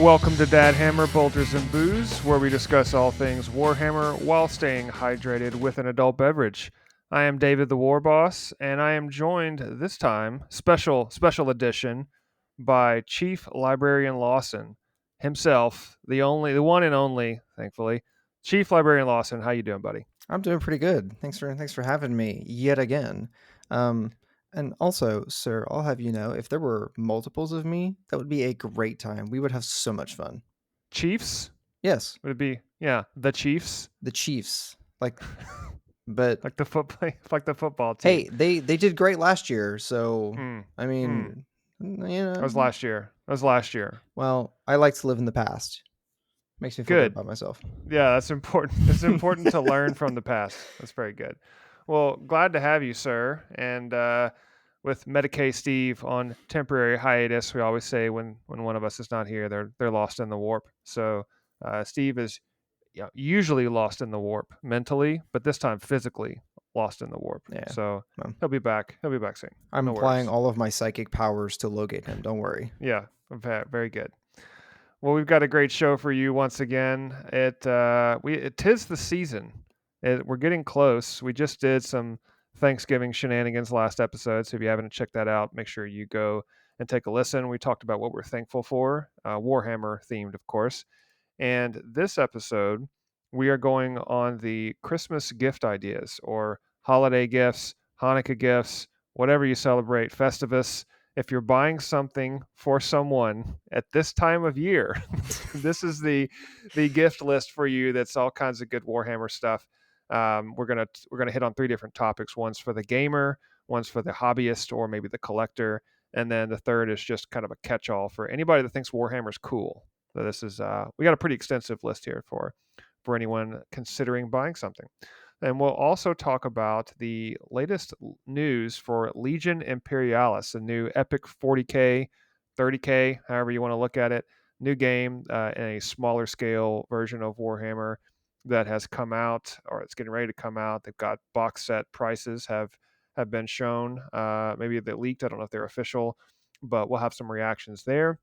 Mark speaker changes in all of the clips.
Speaker 1: Welcome to Dad Hammer Bolters and Booze, where we discuss all things Warhammer while staying hydrated with an adult beverage. I am David the Warboss, and I am joined this time, special edition, by Chief Librarian Lawson himself, the one and only, thankfully, Chief Librarian Lawson. How you doing, buddy?
Speaker 2: I'm doing pretty good. Thanks for having me yet again. Um, and also, sir, I'll have you know, if there were multiples of me, that would be a great time. We would have so much fun.
Speaker 1: Chiefs?
Speaker 2: Yes,
Speaker 1: Would it be the Chiefs?
Speaker 2: the Chiefs. But
Speaker 1: Like the football, like the football team.
Speaker 2: hey, they did great last year. So
Speaker 1: Hmm.
Speaker 2: I mean, you
Speaker 1: That was
Speaker 2: know,
Speaker 1: last year.
Speaker 2: well, I like to live in the past. Makes me feel good
Speaker 1: Good.
Speaker 2: about myself.
Speaker 1: Yeah, that's important. It's important to learn from the past. That's very good. Well, glad to have you, sir. And with Medicaid Steve on temporary hiatus, we always say when one of us is not here, they're lost in the warp. So Steve is usually lost in the warp mentally, but this time physically lost in the warp.
Speaker 2: Yeah,
Speaker 1: So
Speaker 2: well,
Speaker 1: he'll be back. He'll be back soon.
Speaker 2: I'm
Speaker 1: No
Speaker 2: applying
Speaker 1: worries.
Speaker 2: all of my psychic powers to locate him. Don't worry.
Speaker 1: Yeah, very good. Well, we've got a great show for you once again. It tis the season. We're getting close. We just did some Thanksgiving shenanigans last episode, so if you haven't checked that out, make sure you go and take a listen. We talked about what we're thankful for, Warhammer themed, of course. And this episode, we are going on the Christmas gift ideas or holiday gifts, Hanukkah gifts, whatever you celebrate, Festivus. If you're buying something for someone at this time of year, this is the gift list for you. That's all kinds of good Warhammer stuff. We're gonna hit on three different topics. One's for the gamer, one's for the hobbyist, or maybe the collector, and then the third is just kind of a catch-all for anybody that thinks Warhammer's cool. So this is we got a pretty extensive list here for anyone considering buying something. And we'll also talk about the latest news for Legion Imperialis, a new epic 40K, 30K, however you want to look at it, new game in a smaller scale version of Warhammer that has come out or it's getting ready to come out. They've got box set prices have been shown. Maybe they leaked. I don't know if they're official, but we'll have some reactions there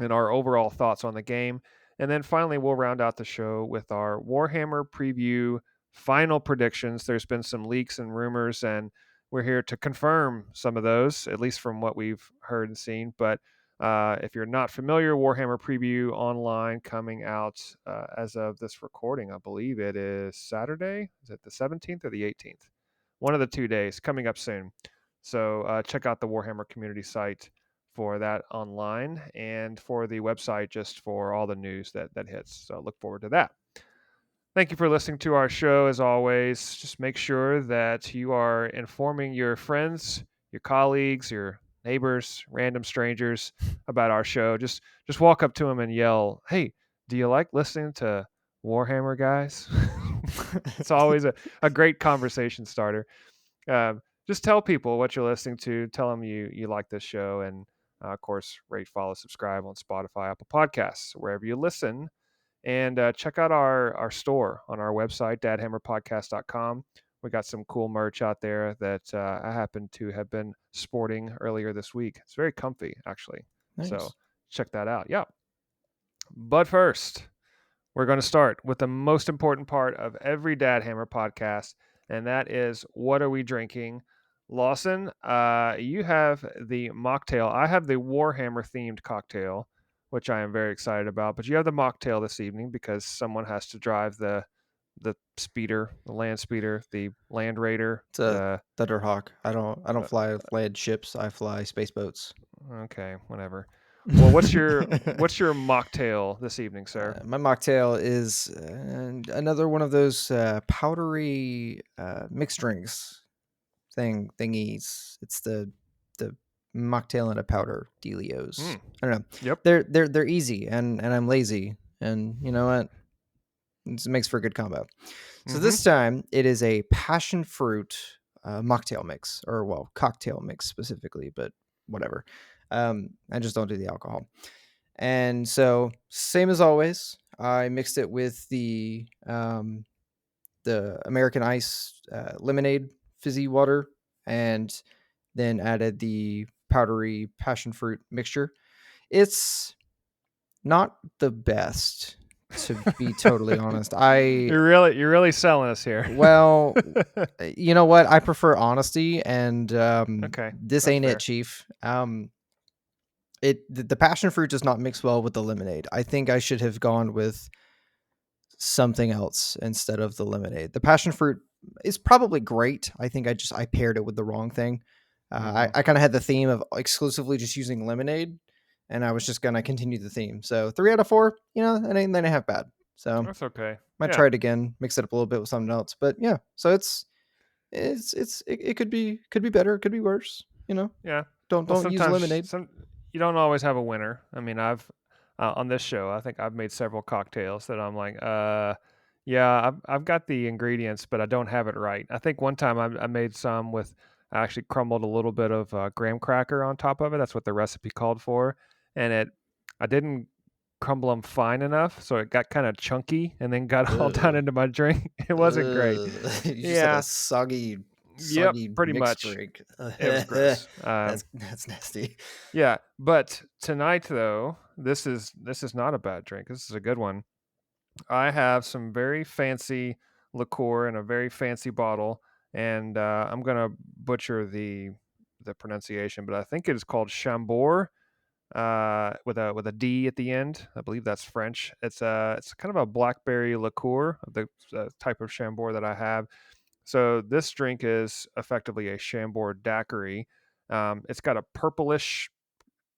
Speaker 1: and our overall thoughts on the game. And then finally, we'll round out the show with our Warhammer preview final predictions. There's been some leaks and rumors, and we're here to confirm some of those, at least from what we've heard and seen. But if you're not familiar, Warhammer preview online coming out as of this recording. I believe it is Saturday. Is it the 17th or the 18th? One of the 2 days coming up soon. So check out the Warhammer community site for that online and for the website just for all the news that hits. So look forward to that. Thank you for listening to our show. As always, just make sure that you are informing your friends, your colleagues, your neighbors, random strangers about our show. Just walk up to them and yell, "Hey, do you like listening to Warhammer, guys?" It's always a great conversation starter. Just tell people what you're listening to. Tell them you like this show, and of course, rate, follow, subscribe on Spotify, Apple Podcasts, wherever you listen. And check out our store on our website, dadhammerpodcast.com. We got some cool merch out there that I happen to have been sporting earlier this week. It's very comfy, actually. So
Speaker 2: Nice.
Speaker 1: check that out. Yeah. But first, we're going to start with the most important part of every Dad Hammer podcast, and that is what are we drinking? Lawson, you have the mocktail. I have the Warhammer themed cocktail, which I am very excited about. But you have the mocktail this evening because someone has to drive the speeder, the land speeder, the land raider,
Speaker 2: It's a
Speaker 1: the
Speaker 2: Thunderhawk. I don't
Speaker 1: uh,
Speaker 2: fly land ships. I fly space boats.
Speaker 1: okay, whatever. Well, what's your mocktail this evening, sir?
Speaker 2: My mocktail is another one of those powdery mixed drinks thingies. It's the mocktail in a powder dealios.
Speaker 1: Mm,
Speaker 2: I don't know.
Speaker 1: yep.
Speaker 2: They're easy and I'm lazy and you know what? It makes for a good combo. So
Speaker 1: Mm-hmm.
Speaker 2: this time it is a passion fruit mocktail mix, or well, cocktail mix specifically, but whatever. I just don't do the alcohol. And so, same as always, I mixed it with the American Ice lemonade fizzy water, and then added the powdery passion fruit mixture. It's not the best, to be totally honest. I
Speaker 1: You're really selling us here.
Speaker 2: Well, you know what? I prefer honesty, and
Speaker 1: Okay,
Speaker 2: this
Speaker 1: that's
Speaker 2: ain't it,
Speaker 1: fair.
Speaker 2: Chief. The passion fruit does not mix well with the lemonade. I think I should have gone with something else instead of the lemonade. The passion fruit is probably great. I think I paired it with the wrong thing.
Speaker 1: Hmm.
Speaker 2: I kind of had the theme of exclusively just using lemonade, and I was just gonna continue the theme. So 3 out of 4, they ain't half bad. So
Speaker 1: That's okay.
Speaker 2: might
Speaker 1: Yeah,
Speaker 2: try it again, mix it up a little bit with something else. But yeah, so it could be better, it could be worse.
Speaker 1: yeah. Well,
Speaker 2: Don't use
Speaker 1: sometimes
Speaker 2: lemonade.
Speaker 1: you don't always have a winner. I mean, I've on this show, I think I've made several cocktails that I'm like, yeah, I've got the ingredients, but I don't have it right. I think one time I made some with I actually crumbled a little bit of graham cracker on top of it. That's what the recipe called for, and I didn't crumble them fine enough, so it got kind of chunky and then got all down
Speaker 2: Ugh.
Speaker 1: into my drink. It wasn't great.
Speaker 2: Ugh. You just had a
Speaker 1: Yeah,
Speaker 2: soggy,
Speaker 1: yep,
Speaker 2: soggy
Speaker 1: pretty
Speaker 2: mixed
Speaker 1: much.
Speaker 2: drink.
Speaker 1: It was gross.
Speaker 2: That's nasty.
Speaker 1: Yeah, but tonight though, this is not a bad drink. This is a good one. I have some very fancy liqueur in a very fancy bottle, and I'm gonna butcher the pronunciation, but I think it is called Chambord, with a D at the end. I believe that's French. It's kind of a blackberry liqueur, the type of Chambord that I have. So this drink is effectively a Chambord daiquiri. It's got a purplish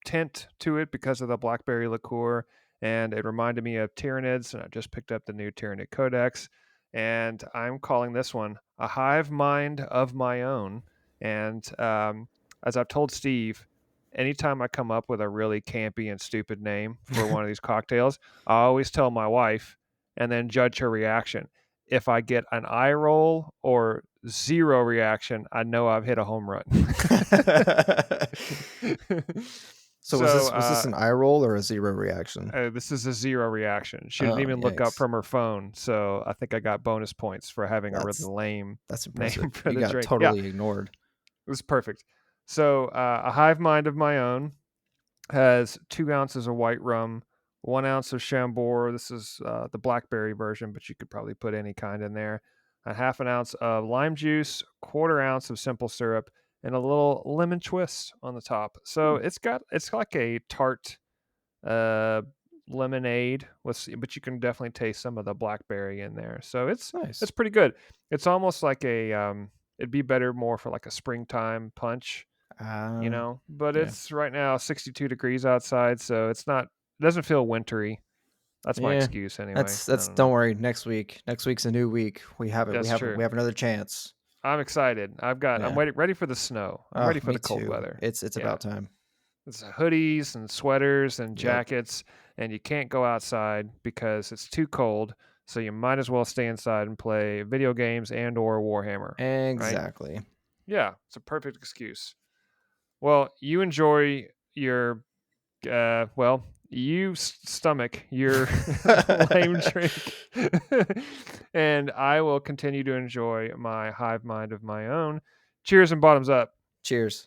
Speaker 1: tint to it because of the blackberry liqueur, and it reminded me of Tyranids. And I just picked up the new Tyranid Codex, and I'm calling this one a hive mind of my own. And as I've told Steve, anytime I come up with a really campy and stupid name for one of these cocktails, I always tell my wife and then judge her reaction. If I get an eye roll or zero reaction, I know I've hit a home run.
Speaker 2: So was
Speaker 1: So
Speaker 2: this an eye roll or a zero reaction?
Speaker 1: this is a zero reaction. She didn't
Speaker 2: Oh,
Speaker 1: even look up
Speaker 2: yikes.
Speaker 1: from her phone, so I think I got bonus points for having a really
Speaker 2: That's
Speaker 1: lame
Speaker 2: that's
Speaker 1: name
Speaker 2: impressive.
Speaker 1: for
Speaker 2: You
Speaker 1: the
Speaker 2: got
Speaker 1: drink. Yeah,
Speaker 2: totally ignored.
Speaker 1: it was perfect. So a hive mind of my own has 2 ounces of white rum, 1 ounce of Chambord. This is the blackberry version, but you could probably put any kind in there. A half an ounce of lime juice, 1/4 ounce of simple syrup, and a little lemon twist on the top. So
Speaker 2: Hmm,
Speaker 1: it's like a tart uh, lemonade with, but you can definitely taste some of the blackberry in there. So it's
Speaker 2: nice.
Speaker 1: pretty good. It's almost like it'd be better more for like a springtime punch,
Speaker 2: Uh,
Speaker 1: But
Speaker 2: yeah.
Speaker 1: it's right now 62 degrees outside, so it doesn't feel wintry. That's my
Speaker 2: Yeah.
Speaker 1: excuse anyway.
Speaker 2: That's
Speaker 1: I
Speaker 2: that's
Speaker 1: don't know.
Speaker 2: don't worry. Next week's a new week. We have it. We
Speaker 1: That's
Speaker 2: have
Speaker 1: true.
Speaker 2: we have another chance.
Speaker 1: I'm excited. I'm
Speaker 2: Yeah.
Speaker 1: ready for the snow. I'm
Speaker 2: Oh,
Speaker 1: ready for
Speaker 2: me
Speaker 1: the cold
Speaker 2: too.
Speaker 1: weather.
Speaker 2: It's
Speaker 1: Yeah.
Speaker 2: about time.
Speaker 1: It's hoodies and sweaters and
Speaker 2: Yep.
Speaker 1: jackets, and you can't go outside because it's too cold. So you might as well stay inside and play video games and or Warhammer, right?
Speaker 2: Exactly.
Speaker 1: Yeah, it's a perfect excuse. Well, you enjoy your you stomach your lame drink, and I will continue to enjoy my hive mind of my own. Cheers and bottoms up.
Speaker 2: Cheers.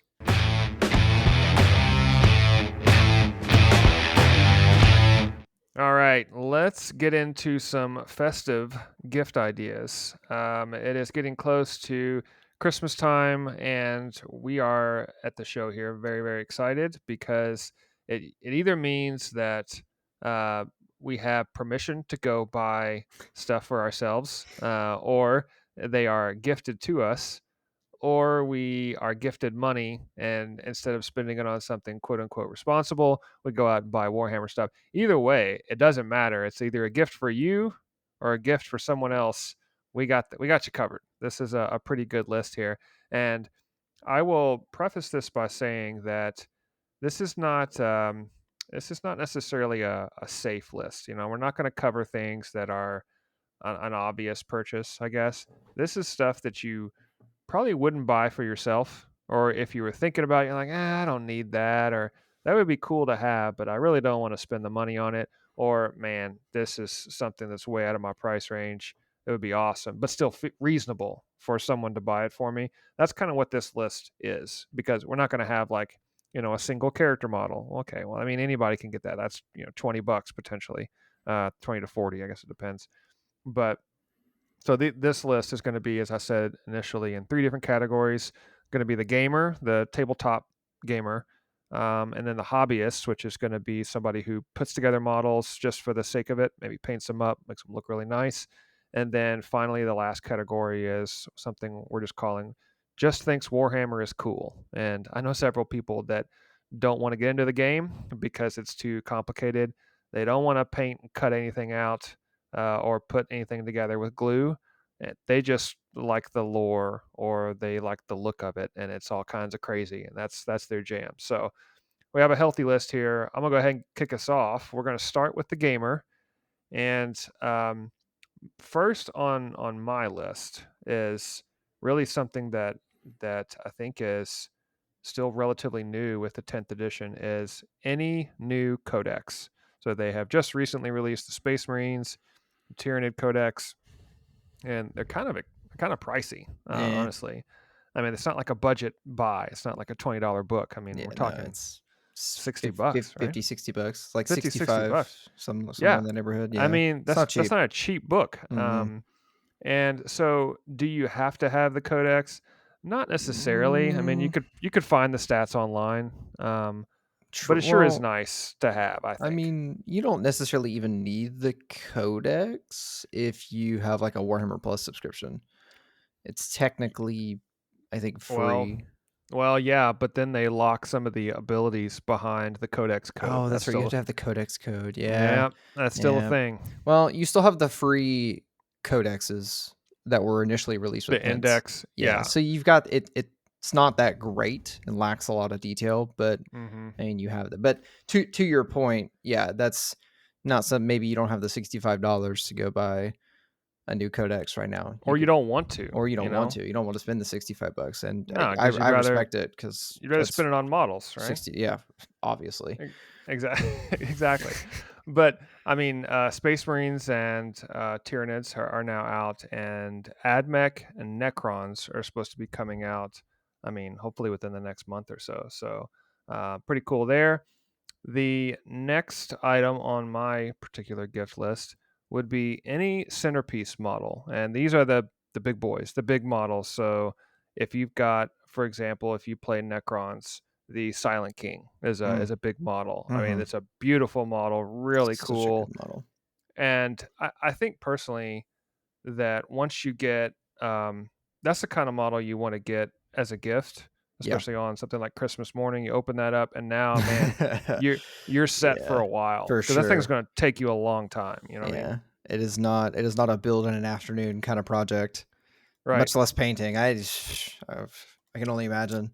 Speaker 1: All right, let's get into some festive gift ideas. It is getting close to Christmas time, and we are at the show here very, very excited because it either means that uh, we have permission to go buy stuff for ourselves, or they are gifted to us, or we are gifted money and instead of spending it on something quote unquote responsible, we go out and buy Warhammer stuff. Either way, it doesn't matter. It's either a gift for you or a gift for someone else. We got you covered. This is a pretty good list here. And I will preface this by saying that this is not this is not necessarily a safe list. We're not going to cover things that are an obvious purchase, I guess. This is stuff that you probably wouldn't buy for yourself, or if you were thinking about it, you're like, I don't need that, or that would be cool to have, but I really don't want to spend the money on it, or man, this is something that's way out of my price range. It would be awesome, but still reasonable for someone to buy it for me. That's kind of what this list is, because we're not going to have like a single character model. Okay, well, I mean, anybody can get that. That's $20 potentially, 20 to 40, I guess it depends. But so this list is going to be, as I said initially, in 3 different categories. Going to be the gamer, the tabletop gamer, and then the hobbyist, which is going to be somebody who puts together models just for the sake of it, maybe paints them up, makes them look really nice. And then finally, the last category is something we're just calling just thinks Warhammer is cool. And I know several people that don't want to get into the game because it's too complicated. They don't want to paint and cut anything out or put anything together with glue. They just like the lore or they like the look of it, and it's all kinds of crazy, and that's their jam. So we have a healthy list here. I'm gonna go ahead and kick us off. We're gonna start with the gamer, and first on my list is really something that I think is still relatively new with the 10th edition is any new codex. So they have just recently released the Space Marines, Tyranid Codex, and they're kind of pricey,
Speaker 2: Yeah.
Speaker 1: honestly. I mean, it's not like a budget buy. It's not like a $20 book. I mean,
Speaker 2: Yeah,
Speaker 1: we're
Speaker 2: no,
Speaker 1: talking
Speaker 2: it's
Speaker 1: $60, right?
Speaker 2: 50, $60, like
Speaker 1: 50, $60.
Speaker 2: 65, somewhere
Speaker 1: Yeah.
Speaker 2: in that neighborhood.
Speaker 1: I
Speaker 2: Yeah,
Speaker 1: mean,
Speaker 2: it's not
Speaker 1: that's
Speaker 2: cheap.
Speaker 1: not a cheap book.
Speaker 2: Mm-hmm.
Speaker 1: And so do you have to have the codex? Not necessarily. I mean,
Speaker 2: Mm,
Speaker 1: you could find the stats online. But
Speaker 2: true.
Speaker 1: it sure is
Speaker 2: Well,
Speaker 1: nice to have, I
Speaker 2: I
Speaker 1: think.
Speaker 2: mean, you don't necessarily even need the codex if you have like a Warhammer Plus subscription. It's technically, I think,
Speaker 1: Well,
Speaker 2: free.
Speaker 1: yeah, but then they lock some of the abilities behind the codex code.
Speaker 2: Oh,
Speaker 1: That's
Speaker 2: that's right. You have
Speaker 1: still
Speaker 2: to have the codex code. Yeah,
Speaker 1: yeah, that's still a
Speaker 2: yeah.
Speaker 1: thing.
Speaker 2: Well, you still have the free codexes that were initially released with
Speaker 1: The
Speaker 2: hints.
Speaker 1: index,
Speaker 2: Yeah,
Speaker 1: yeah.
Speaker 2: so you've got it. It's not that great and lacks a lot of detail, but
Speaker 1: Hmm.
Speaker 2: I mean, you have that. But to your point, yeah, that's not some. Maybe you don't have the $65 to go buy a new codex right now. You
Speaker 1: Or you
Speaker 2: could,
Speaker 1: don't want to,
Speaker 2: or you don't
Speaker 1: you
Speaker 2: want
Speaker 1: know?
Speaker 2: to. You don't want to spend the $65, and
Speaker 1: No,
Speaker 2: I,
Speaker 1: because
Speaker 2: I respect it because
Speaker 1: you'd rather
Speaker 2: that's
Speaker 1: spend it on models, right?
Speaker 2: 60. Yeah, obviously.
Speaker 1: Exactly, exactly. But I mean, Space Marines and Tyranids are now out, and AdMech and Necrons are supposed to be coming out. I mean, hopefully within the next month or so. So, pretty cool there. The next item on my particular gift list would be any centerpiece model, and these are the big boys, the big models. So, if you've got, for example, if you play Necrons, the Silent King
Speaker 2: Mm,
Speaker 1: is a big model. I mean,
Speaker 2: mm-hmm.
Speaker 1: it's a beautiful model, really
Speaker 2: Such a good
Speaker 1: cool.
Speaker 2: model.
Speaker 1: And I think personally that once you get, that's the kind of model you want to get as a gift,
Speaker 2: Yeah.
Speaker 1: especially on something like Christmas morning. You open that up, and now, man, you're set for
Speaker 2: Yeah,
Speaker 1: a while
Speaker 2: for
Speaker 1: because that thing's
Speaker 2: sure.
Speaker 1: going to take you a long time. You know what I mean?
Speaker 2: Yeah. It is not a build in an afternoon kind of project,
Speaker 1: Right.
Speaker 2: much less painting. I can only imagine.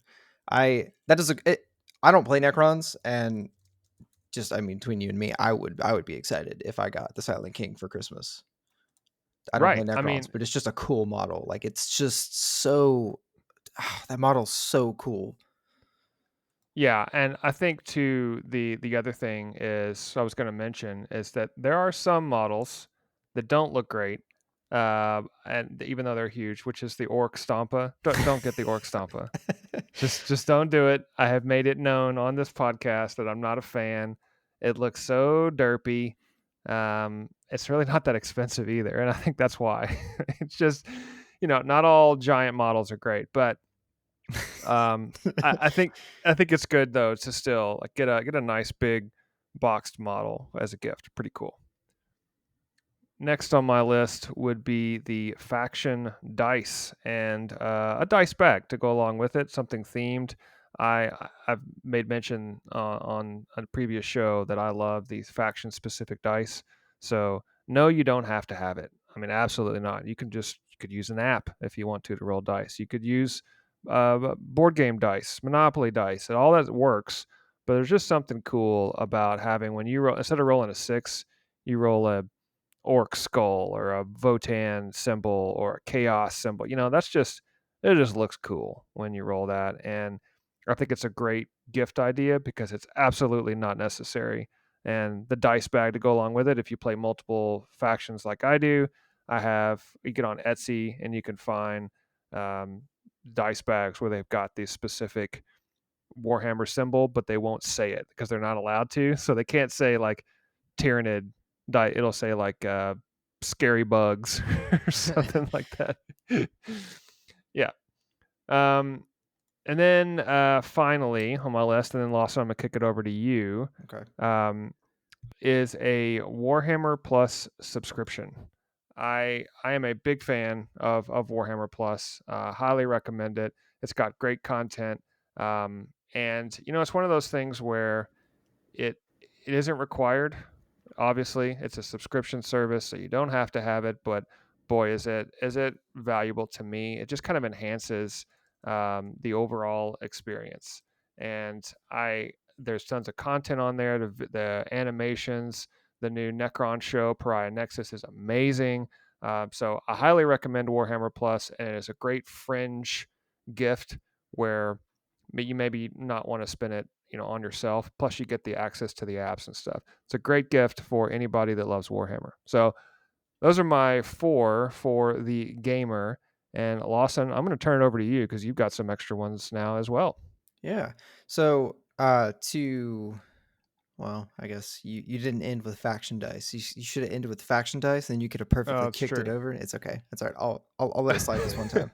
Speaker 2: I that is a it, I don't play Necrons, and just I mean between you and me, I would be excited if I got the Silent King for Christmas. I don't play
Speaker 1: Right. I
Speaker 2: Necrons,
Speaker 1: mean,
Speaker 2: but it's just a cool model. Like it's just so that model's so cool.
Speaker 1: yeah, and I think too the other thing is I was going to mention is that there are some models that don't look great, and even though they're huge, which is the Orc Stompa. Don't get the Orc Stompa. Just don't do it. I have made it known on this podcast that I'm not a fan. It looks so derpy. It's really not that expensive either, and I think that's why. It's just, not all giant models are great, but um, I think it's good though to still like get a nice big boxed model as a gift. Pretty cool. Next on my list would be the faction dice and a dice bag to go along with it, something themed. I've made mention on a previous show that I love these faction specific dice. So no, you don't have to have it. I mean, absolutely not. You could use an app if you want to roll dice. You could use board game dice, Monopoly dice, and all that works. But there's just something cool about having when you roll instead of rolling a six, you roll a orc skull or a Votan symbol or a chaos symbol. It just looks cool when you roll that. And I think it's a great gift idea because it's absolutely not necessary. And the dice bag to go along with it, if you play multiple factions like I do, you get on Etsy and you can find um, dice bags where they've got these specific Warhammer symbol, but they won't say it because they're not allowed to. So they can't say like Tyranid. It'll say like scary bugs or something like that. Yeah. Um, and then finally on my list, and then Lawson, I'm gonna kick it over to you.
Speaker 2: Okay.
Speaker 1: Is a Warhammer Plus subscription. I am a big fan of Warhammer Plus. Highly recommend it. It's got great content, and it's one of those things where it it isn't required. Obviously, it's a subscription service, so you don't have to have it. But boy, is it valuable to me. It just kind of enhances the overall experience. And there's tons of content on there. The animations, the new Necron show, Pariah Nexus, is amazing. So I highly recommend Warhammer Plus, and it's a great fringe gift where you maybe not want to spend it on yourself. Plus, you get the access to the apps and stuff. It's a great gift for anybody that loves Warhammer. So those are my 4 for the gamer. And Lawson, I'm going to turn it over to you because you've got some extra ones now as well.
Speaker 2: Yeah. So well, I guess you didn't end with faction dice. You should have ended with faction dice, and you could have perfectly
Speaker 1: It's
Speaker 2: kicked it
Speaker 1: true.
Speaker 2: over. It's okay. That's all right. I'll let it slide this one time.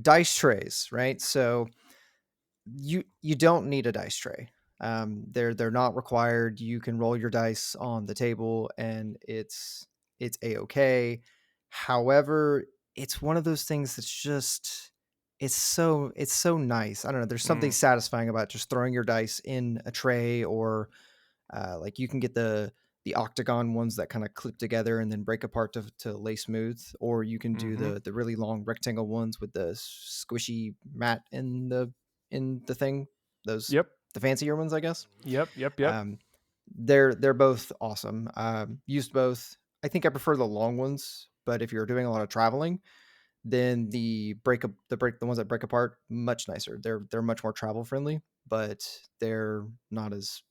Speaker 2: Dice trays, right? So you don't need a dice tray. They're not required. You can roll your dice on the table, and it's a-okay. However, it's one of those things that's just it's so nice. I don't know. There's something satisfying about just throwing your dice in a tray, or like you can get the octagon ones that kind of clip together and then break apart to lay smooth, or you can do the really long rectangle ones with the squishy mat in the thing. Those
Speaker 1: Yep.
Speaker 2: the fancier ones, I guess.
Speaker 1: Yep.
Speaker 2: Um, they're both awesome. Used both. I think I prefer the long ones, but if you're doing a lot of traveling, then the ones that break apart, much nicer. They're much more travel friendly, but they're not as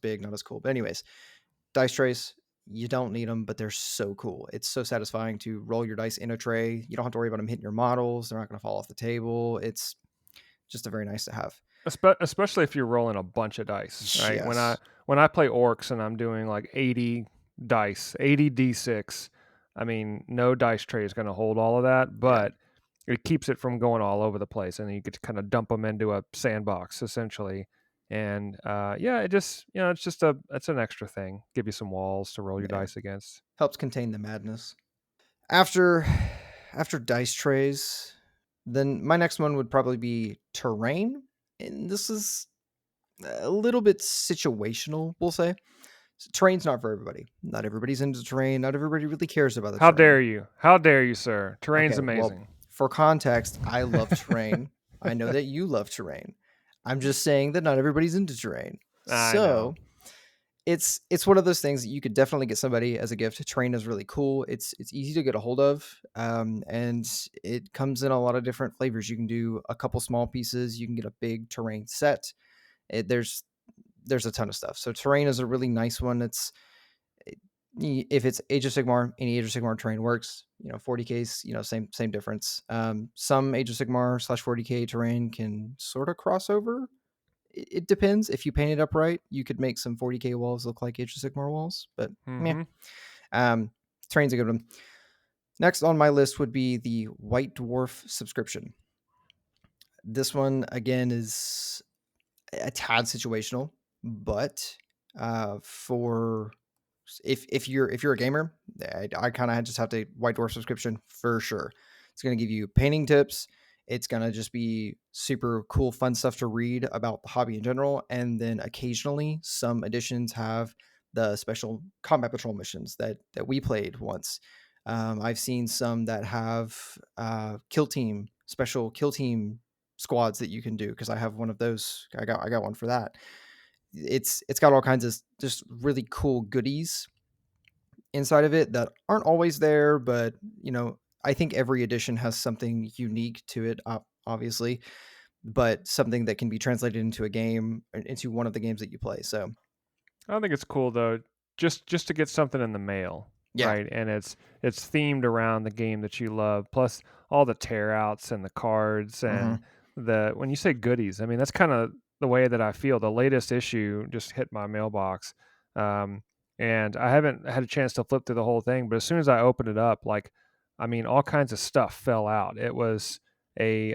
Speaker 2: big, not as cool. But anyways, dice trays, you don't need them, but they're so cool. It's so satisfying to roll your dice in a tray. You don't have to worry about them hitting your models. They're not going to fall off the table. It's just a very nice to have.
Speaker 1: Especially if you're rolling a bunch of dice, right?
Speaker 2: Yes.
Speaker 1: When I play orcs and I'm doing like 80 dice, 80 d6, I mean, no dice tray is going to hold all of that,
Speaker 2: Yeah.
Speaker 1: but it keeps it from going all over the place, and you get to kind of dump them into a sandbox essentially. And yeah, it just it's an extra thing. Give you some walls to roll your
Speaker 2: Yeah.
Speaker 1: dice against.
Speaker 2: Helps contain the madness. After dice trays, then my next one would probably be terrain. And this is a little bit situational, we'll say. So terrain's not for everybody. Not everybody's into terrain. Not everybody really cares about the
Speaker 1: How
Speaker 2: terrain.
Speaker 1: dare you? How dare you, sir? Terrain's
Speaker 2: Okay, well,
Speaker 1: amazing.
Speaker 2: for context, I love terrain. I know that you love terrain. I'm just saying that not everybody's into terrain.
Speaker 1: I know.
Speaker 2: So it's one of those things that you could definitely get somebody as a gift. Terrain is really cool. It's easy to get a hold of, and it comes in a lot of different flavors. You can do a couple small pieces. You can get a big terrain set. There's a ton of stuff. So terrain is a really nice one. If it's Age of Sigmar, any Age of Sigmar terrain works. 40K's, same difference. Some Age of Sigmar / 40K terrain can sort of cross over. It depends. If you paint it up right, you could make some 40K walls look like Age of Sigmar walls. But meh. Terrain's a good one. Next on my list would be the White Dwarf subscription. This one again is a tad situational, but for if you're a gamer, I kind of just have to White Dwarf subscription for sure. It's going to give you painting tips. It's going to just be super cool, fun stuff to read about the hobby in general. And then occasionally some editions have the special combat patrol missions that we played once. I've seen some that have special kill team squads that you can do, because I have one of those. I got one for that. It's got all kinds of just really cool goodies inside of it that aren't always there, but I think every edition has something unique to it, obviously, but something that can be translated into a game, into one of the games that you play. So
Speaker 1: I think it's cool though, just to get something in the mail,
Speaker 2: yeah.
Speaker 1: right? And it's themed around the game that you love, plus all the tear outs and the cards and
Speaker 2: Mhm.
Speaker 1: when you say goodies, I mean that's kind of the way that I feel. The latest issue just hit my mailbox, um, and I haven't had a chance to flip through the whole thing. But as soon as I opened it up, like, I mean, all kinds of stuff fell out. It was a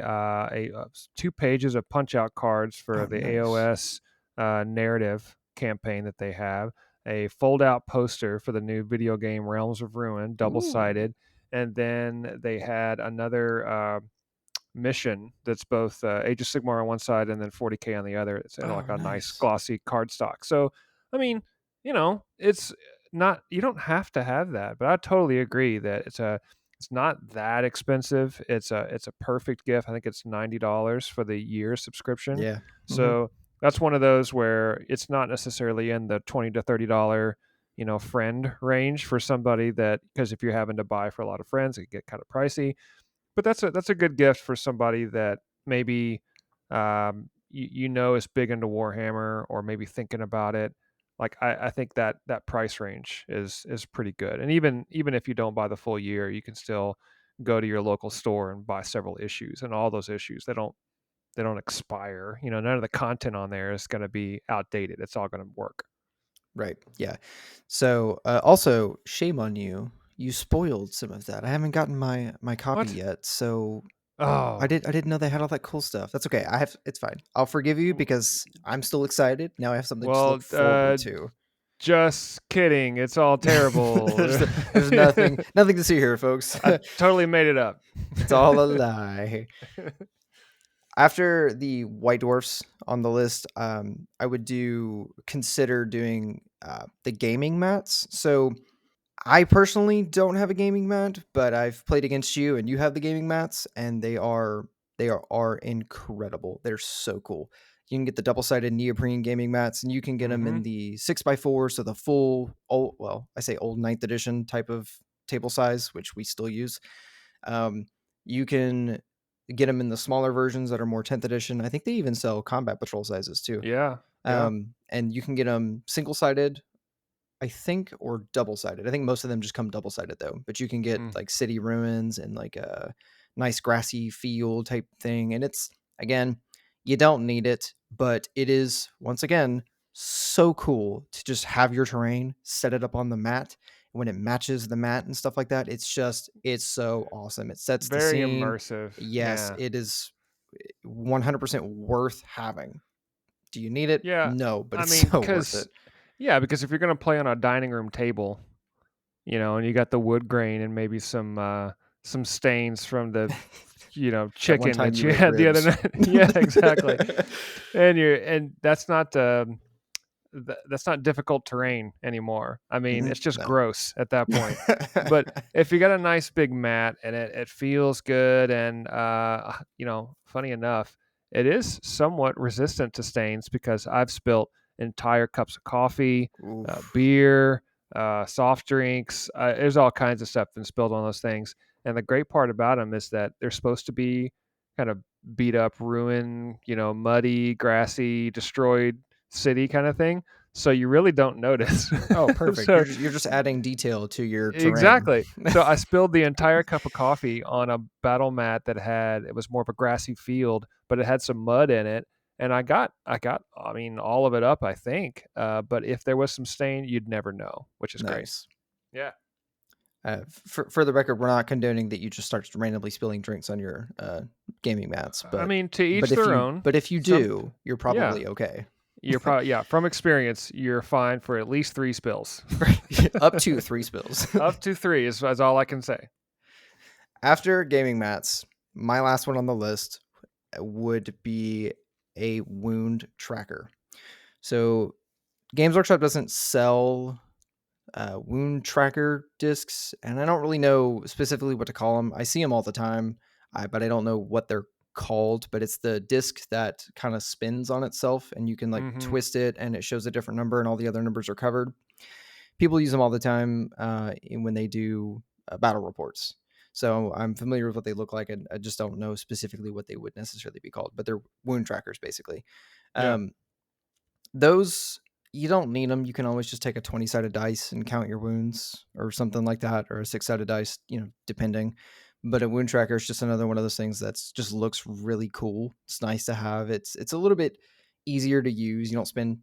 Speaker 1: 2 pages of punch out cards for
Speaker 2: Oh,
Speaker 1: the
Speaker 2: nice.
Speaker 1: AOS narrative campaign that they have. A fold out poster for the new video game Realms of Ruin, double
Speaker 2: Ooh.
Speaker 1: sided, and then they had another mission that's both Age of Sigmar on one side and then 40K on the other. It's in
Speaker 2: Oh,
Speaker 1: like a nice
Speaker 2: nice.
Speaker 1: glossy cardstock. So, I mean, it's not, you don't have to have that, but I totally agree that it's not that expensive. It's a perfect gift. I think it's $90 for the year subscription.
Speaker 2: Yeah. Hmm.
Speaker 1: So that's one of those where it's not necessarily in the $20 to $30 friend range for somebody, that because if you're having to buy for a lot of friends, it can get kind of pricey. But that's a good gift for somebody that maybe is big into Warhammer, or maybe thinking about it. Like, I think that price range is pretty good. And even if you don't buy the full year, you can still go to your local store and buy several issues. And all those issues, they don't expire. None of the content on there is going to be outdated. It's all going to work.
Speaker 2: Right. Yeah. So, also, shame on you. You spoiled some of that. I haven't gotten my copy
Speaker 1: What?
Speaker 2: yet, so
Speaker 1: Oh,
Speaker 2: I didn't know they had all that cool stuff. That's okay. It's fine. I'll forgive you because I'm still excited. Now I have something to look
Speaker 1: well,
Speaker 2: forward to.
Speaker 1: just kidding. It's all terrible.
Speaker 2: There's nothing to see here, folks.
Speaker 1: I totally made it up.
Speaker 2: It's all a lie. After the white dwarfs on the list, I would consider doing the gaming mats. So I personally don't have a gaming mat, but I've played against you, and you have the gaming mats, and they are incredible. They're so cool. You can get the double sided neoprene gaming mats, and you can get them
Speaker 1: Mm-hmm.
Speaker 2: in the 6x4, so the full old, well, I say old ninth edition type of table size, which we still use. Um, you can get them in the smaller versions that are more 10th edition. I think they even sell combat patrol sizes too.
Speaker 1: Yeah. Yeah.
Speaker 2: And you can get them single sided, I think, or double sided. I think most of them just come double sided though, but you can get
Speaker 1: Mm.
Speaker 2: like city ruins and like a nice grassy field type thing. And it's, again, you don't need it, but it is, once again, so cool to just have your terrain, set it up on the mat. When it matches the mat and stuff like that, it's so awesome. It sets the
Speaker 1: Very
Speaker 2: scene.
Speaker 1: immersive.
Speaker 2: Yes,
Speaker 1: Yeah.
Speaker 2: it is 100% worth having. Do you need it?
Speaker 1: Yeah.
Speaker 2: No, but
Speaker 1: I
Speaker 2: it's
Speaker 1: mean,
Speaker 2: so worth it.
Speaker 1: because if you're gonna play on a dining room table, and you got the wood grain and maybe some stains from the
Speaker 2: That one
Speaker 1: chicken
Speaker 2: time
Speaker 1: that
Speaker 2: you
Speaker 1: you
Speaker 2: ate
Speaker 1: had the other
Speaker 2: ribs.
Speaker 1: night. Yeah, exactly. And that's not difficult terrain anymore. I mean,
Speaker 2: Mhm,
Speaker 1: it's just
Speaker 2: no.
Speaker 1: gross at that point. But if you got a nice big mat and it feels good, and funny enough, it is somewhat resistant to stains, because I've spilt entire cups of coffee,
Speaker 2: Oof.
Speaker 1: beer, soft drinks. There's all kinds of stuff been spilled on those things. And the great part about them is that they're supposed to be kind of beat up, ruined, muddy, grassy, destroyed city kind of thing. So you really don't notice.
Speaker 2: Oh, perfect.
Speaker 1: So
Speaker 2: You're just adding detail to your terrain.
Speaker 1: exactly. So I spilled the entire cup of coffee on a battle mat it was more of a grassy field, but it had some mud in it. And I mean, all of it up, I think. But if there was some stain, you'd never know, which is great.
Speaker 2: Nice.
Speaker 1: Yeah.
Speaker 2: For the record, we're not condoning that you just start randomly spilling drinks on your gaming mats,
Speaker 1: I mean, to each their own.
Speaker 2: but if you
Speaker 1: Some,
Speaker 2: do, you're
Speaker 1: yeah,
Speaker 2: probably okay.
Speaker 1: you're probably, yeah, from experience, you're fine for at least 3 spills.
Speaker 2: Up to 3 spills.
Speaker 1: Up to 3 is all I can say.
Speaker 2: After gaming mats, my last one on the list would be a wound tracker. So Games Workshop doesn't sell wound tracker discs, and I don't really know specifically what to call them. I see them all the time, but I don't know what they're called. But it's the disc that kind of spins on itself, and you can like
Speaker 1: Mm-hmm.
Speaker 2: twist it, and it shows a different number, and all the other numbers are covered. People use them all the time when they do battle reports. So I'm familiar with what they look like, and I just don't know specifically what they would necessarily be called. But they're wound trackers, basically.
Speaker 1: Yeah.
Speaker 2: Um, those, you don't need them. You can always just take a 20-sided dice and count your wounds or something like that, or a 6-sided dice, depending. But a wound tracker is just another one of those things that's just looks really cool. It's nice to have. It's a little bit easier to use. You don't spend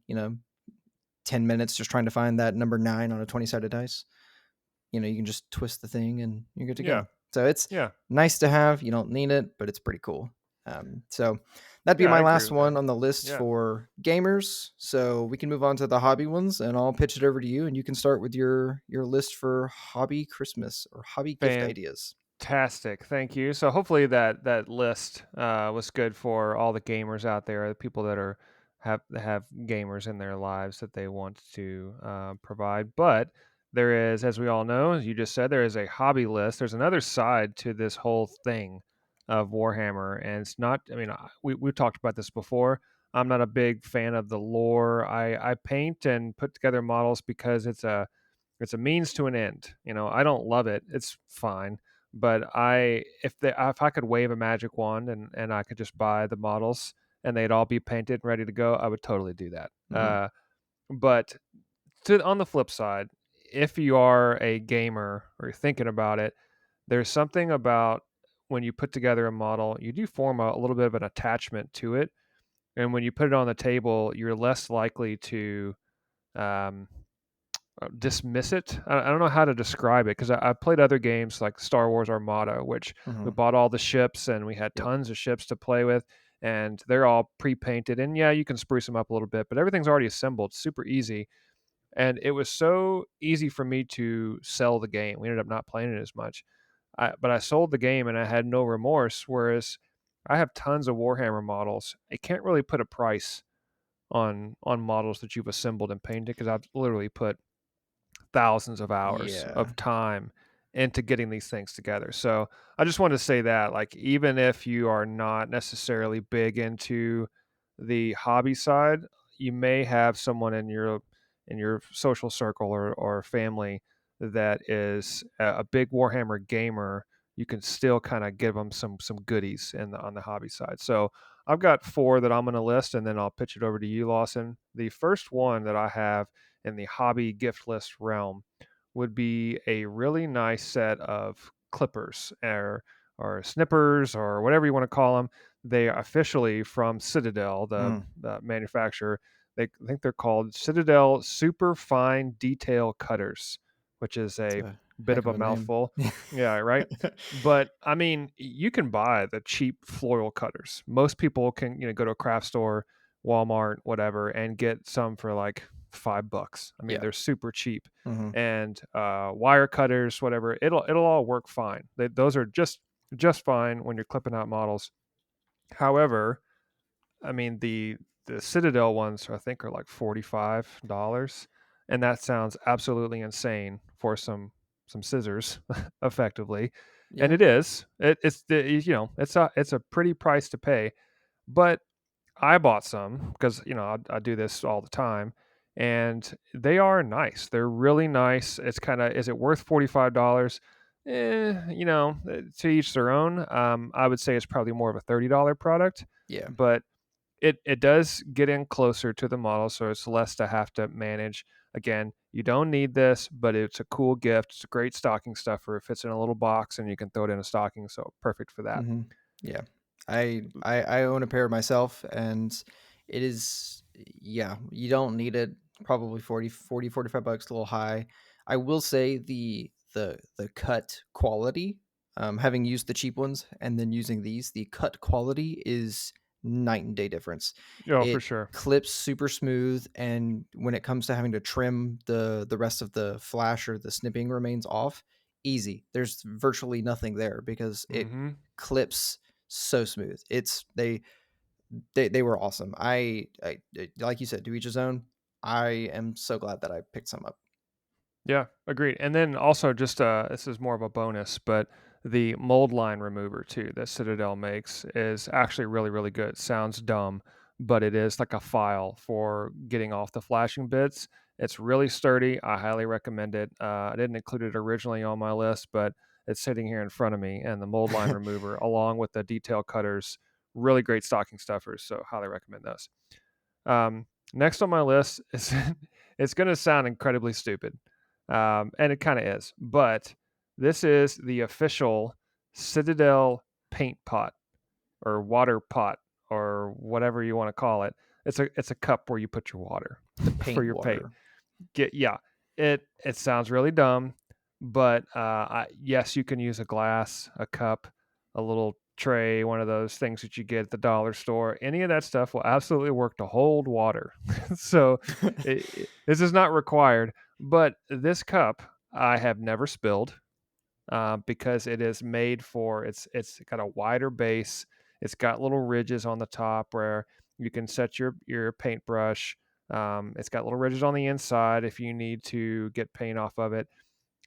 Speaker 2: 10 minutes just trying to find that number 9 on a 20-sided dice. You can just twist the thing and you're good to
Speaker 1: Yeah.
Speaker 2: go. So it's
Speaker 1: Yeah.
Speaker 2: nice to have. You don't need it, but it's pretty cool. So that'd be
Speaker 1: Yeah, I
Speaker 2: my
Speaker 1: agree
Speaker 2: last
Speaker 1: with that.
Speaker 2: one on the list
Speaker 1: Yeah.
Speaker 2: for gamers. So we can move on to the hobby ones, and I'll pitch it over to you, and you can start with your list for hobby Christmas or hobby gift ideas.
Speaker 1: Fantastic. Thank you. So hopefully that list was good for all the gamers out there, the people that are have gamers in their lives that they want to provide. But there is, as we all know, as you just said, there is a hobby list. There's another side to this whole thing of Warhammer, and it's not. I mean, we've talked about this before. I'm not a big fan of the lore. I paint and put together models because it's a means to an end. I don't love it. It's fine, but if I could wave a magic wand and I could just buy the models and they'd all be painted and ready to go, I would totally do that.
Speaker 2: Mhm.
Speaker 1: But on the flip side, if you are a gamer or you're thinking about it, there's something about when you put together a model, you do form a little bit of an attachment to it, and when you put it on the table, you're less likely to um, dismiss it. I don't know how to describe it because I've played other games like Star Wars Armada, which we
Speaker 2: Mhm.
Speaker 1: bought all the ships and we had
Speaker 2: Yep.
Speaker 1: tons of ships to play with, and they're all pre-painted. And yeah, you can spruce them up a little bit, but everything's already assembled, super easy. And it was so easy for me to sell the game. We ended up not playing it as much, but I sold the game and I had no remorse. Whereas I have tons of Warhammer models. I can't really put a price on models that you've assembled and painted because I've literally put thousands of hours
Speaker 2: Yeah.
Speaker 1: of time into getting these things together. So I just wanted to say that, like, even if you are not necessarily big into the hobby side, you may have someone in your social circle or family that is a big Warhammer gamer. You can still kind of give them some goodies on the hobby side. So I've got four that I'm going to list, and then I'll pitch it over to you, Lawson. The first one that I have in the hobby gift list realm would be a really nice set of clippers or snippers or whatever you want to call them. They are officially from Citadel,
Speaker 2: Mm.
Speaker 1: the manufacturer. I think they're called Citadel Super Fine Detail Cutters, which is
Speaker 2: It's
Speaker 1: a
Speaker 2: a
Speaker 1: bit
Speaker 2: heck
Speaker 1: of
Speaker 2: of
Speaker 1: a
Speaker 2: a name.
Speaker 1: mouthful. Yeah, right. But I mean, you can buy the cheap floral cutters. Most people can, go to a craft store, Walmart, whatever, and get some for like $5. I mean,
Speaker 2: Yeah.
Speaker 1: they're super cheap,
Speaker 2: Mhm.
Speaker 1: and wire cutters, whatever. It'll all work fine. Those are just fine when you're clipping out models. However, I mean the Citadel ones I think are like $45, and that sounds absolutely insane for some scissors, effectively, and
Speaker 2: Yeah.
Speaker 1: it is. It's a pretty price to pay, but I bought some because I do this all the time, and they are nice. They're really nice. It's kind of, is it worth $45? To each their own. I would say it's probably more of a $30 product,
Speaker 2: Yeah.
Speaker 1: but it does get in closer to the model, so it's less to have to manage. Again, you don't need this, but it's a cool gift. It's a great stocking stuffer. It fits in a little box, and you can throw it in a stocking, so perfect for that.
Speaker 2: Mhm. Yeah. I own a pair myself, and it is, yeah, you don't need it. Probably 45 bucks, a little high. I will say the cut quality, having used the cheap ones and then using these, the cut quality is night and day difference.
Speaker 1: Oh, for
Speaker 2: It
Speaker 1: sure.
Speaker 2: clips super smooth, and when it comes to having to trim the rest of the flash or the snipping remains off, easy. There's virtually nothing there because it
Speaker 1: Mm-hmm.
Speaker 2: clips so smooth. They were awesome. Like you said, to each his own. I am so glad that I picked some up.
Speaker 1: Yeah, agreed. And then also just this is more of a bonus, but the mold line remover too that Citadel makes is actually really, really good. Sounds dumb, but it is like a file for getting off the flashing bits. It's really sturdy. I highly recommend it. I didn't include it originally on my list, but it's sitting here in front of me, and the mold line remover, along with the detail cutters, really great stocking stuffers. So highly recommend those. Next on my list is it's going to sound incredibly stupid, and it kind of is, but this is the official Citadel paint pot or water pot or whatever you want to call it. It's a cup where you put your water
Speaker 2: The
Speaker 1: for
Speaker 2: paint
Speaker 1: your paint.
Speaker 2: water.
Speaker 1: Yeah, it sounds really dumb, but yes, you can use a glass, a cup, a little tray, one of those things that you get at the dollar store. Any of that stuff will absolutely work to hold water. So this is not required, but this cup I have never spilled because it is made for it's got a wider base. It's got little ridges on the top where you can set your paintbrush. It's got little ridges on the inside if you need to get paint off of it.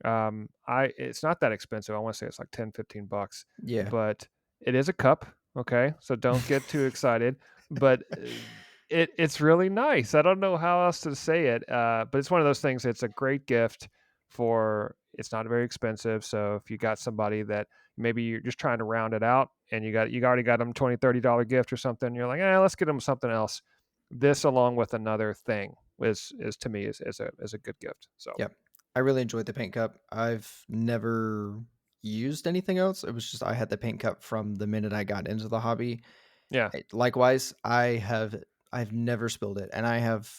Speaker 1: I It's not that expensive. I want to say it's like 10-15 bucks,
Speaker 2: Yeah.
Speaker 1: but it is a cup. Okay, so don't get too excited. But it's really nice. I don't know how else to say it. But it's one of those things. It's a great gift for. It's not very expensive. So if you got somebody that maybe you're just trying to round it out, and you already got them $20-$30 gift or something, you're like, let's get them something else. This along with another thing is to me is a good gift. So
Speaker 2: Yep. I really enjoyed the paint cup. I've never used anything else. It was just I had the paint cup from the minute I got into the hobby.
Speaker 1: yeah.
Speaker 2: Likewise, I've never spilled it, and I have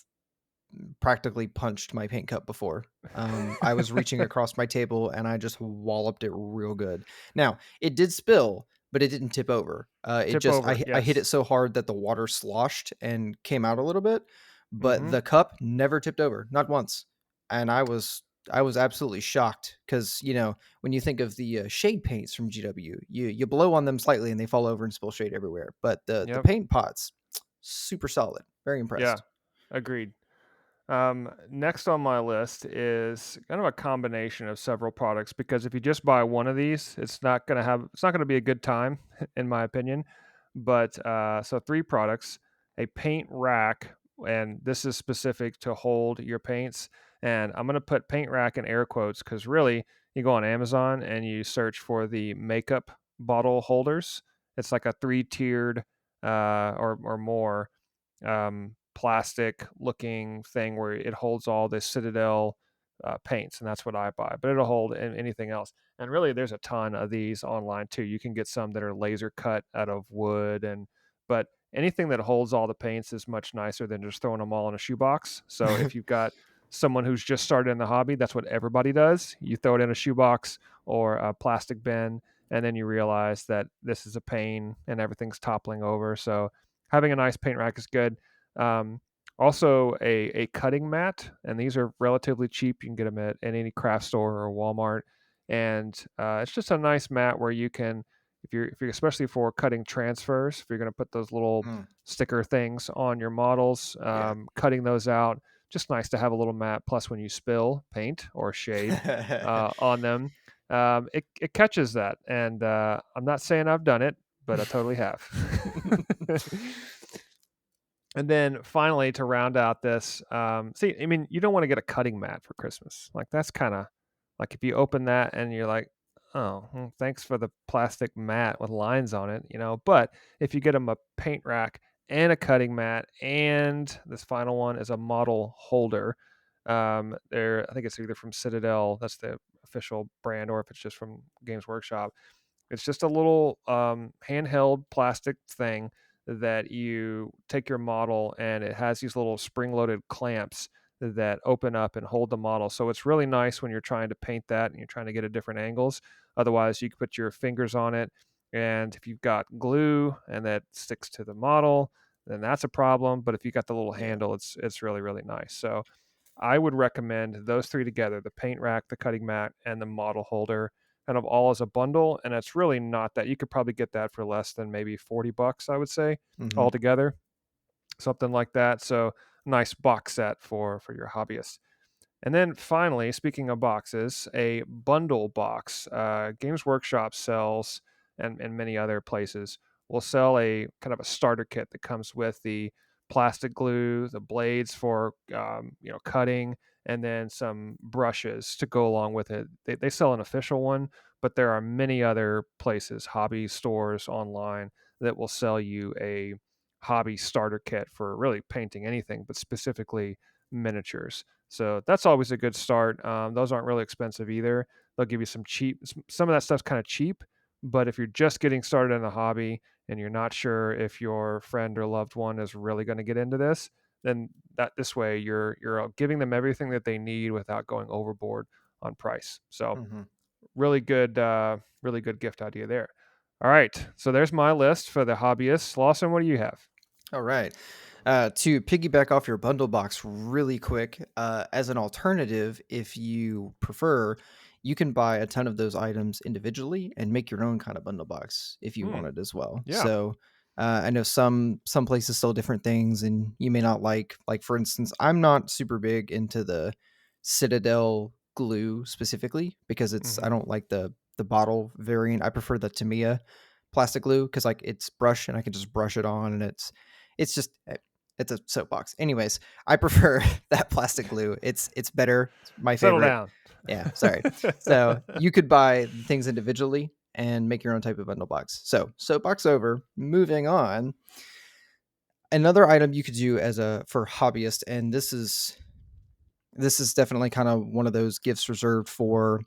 Speaker 2: practically punched my paint cup before. I was reaching across my table and I just walloped it real good. Now, it did spill, but it didn't tip over. It
Speaker 1: Tip
Speaker 2: just
Speaker 1: over,
Speaker 2: I hit it
Speaker 1: yes.
Speaker 2: so hard that the water sloshed and came out a little bit, but
Speaker 1: Mhm.
Speaker 2: the cup never tipped over, not once. And I was absolutely shocked because when you think of the shade paints from GW, you blow on them slightly and they fall over and spill shade everywhere. But the
Speaker 1: Yep.
Speaker 2: paint pots, super solid. Very
Speaker 1: Yeah.
Speaker 2: impressed.
Speaker 1: Agreed. Next on my list is kind of a combination of several products because if you just buy one of these, it's not gonna be a good time, in my opinion. But so three products, a paint rack, and this is specific to hold your paints. And I'm gonna put paint rack in air quotes because really, you go on Amazon and you search for the makeup bottle holders. It's like a three-tiered or more plastic looking thing where it holds all the Citadel paints, and that's what I buy. But it'll hold anything else. And really, there's a ton of these online too. You can get some that are laser cut out of wood, and but anything that holds all the paints is much nicer than just throwing them all in a shoebox. So if you've got someone who's just started in the hobby, that's what everybody does. You throw it in a shoebox or a plastic bin, and then you realize that this is a pain and everything's toppling over. So having a nice paint rack is good. Um, Also, a cutting mat, and these are relatively cheap. You can get them at any craft store or Walmart, and it's just a nice mat where you can, if you're especially for cutting transfers, if you're going to put those little
Speaker 2: Mm,
Speaker 1: sticker things on your models,
Speaker 2: yeah.
Speaker 1: cutting those out, just nice to have a little mat. Plus, when you spill paint or shade on them, it catches that. And I'm not saying I've done it, but I totally have. And then finally, to round out this, see, I mean, you don't want to get a cutting mat for Christmas. Like that's kind of like if you open that and you're like, oh, thanks for the plastic mat with lines on it, But if you get them a paint rack and a cutting mat, and this final one is a model holder, I think it's either from Citadel, that's the official brand, or if it's just from Games Workshop. It's just a little handheld plastic thing that you take your model, and it has these little spring-loaded clamps that open up and hold the model. So it's really nice when you're trying to paint that and you're trying to get at different angles. Otherwise, you can put your fingers on it, and if you've got glue and that sticks to the model, then that's a problem. But if you got the little
Speaker 2: Yeah.
Speaker 1: handle, it's really really nice. So I would recommend those three together: the paint rack, the cutting mat, and the model holder, kind of all as a bundle. And it's really not that. You could probably get that for less than maybe 40 bucks, I would say,
Speaker 2: Mhm.
Speaker 1: altogether, something like that. So nice box set for your hobbyist. And then finally, speaking of boxes, a bundle box. Games Workshop sells, and many other places will sell a kind of a starter kit that comes with the plastic glue, the blades for cutting, and then some brushes to go along with it. They sell an official one, but there are many other places, hobby stores online, that will sell you a hobby starter kit for really painting anything, but specifically miniatures. So that's always a good start. Those aren't really expensive either. They'll give you some cheap. Some of that stuff's kind of cheap, But if you're just getting started in the hobby and you're not sure if your friend or loved one is really going to get into this, then that this way you're giving them everything that they need without going overboard on price. So
Speaker 2: Mhm.
Speaker 1: really good gift idea there. All right, so there's my list for the hobbyists. Lawson, what do you have?
Speaker 2: All right. To piggyback off your bundle box really quick, as an alternative, if you prefer, you can buy a ton of those items individually and make your own kind of bundle box if you
Speaker 1: Hmm.
Speaker 2: wanted as well.
Speaker 1: Yeah.
Speaker 2: So I know some places sell different things, and you may not like for instance, I'm not super big into the Citadel glue specifically because I
Speaker 1: Hmm.
Speaker 2: don't like the bottle variant. I prefer the Tamiya plastic glue because like it's brush and I can just brush it on, and it's just it's a soapbox. Anyways, I prefer that plastic glue. It's better. It's my
Speaker 1: Settle
Speaker 2: favorite.
Speaker 1: down.
Speaker 2: Yeah, sorry. So you could buy things individually and make your own type of bundle box. So soapbox over. Moving on. Another item you could do as a for hobbyist, and this is definitely kind of one of those gifts reserved for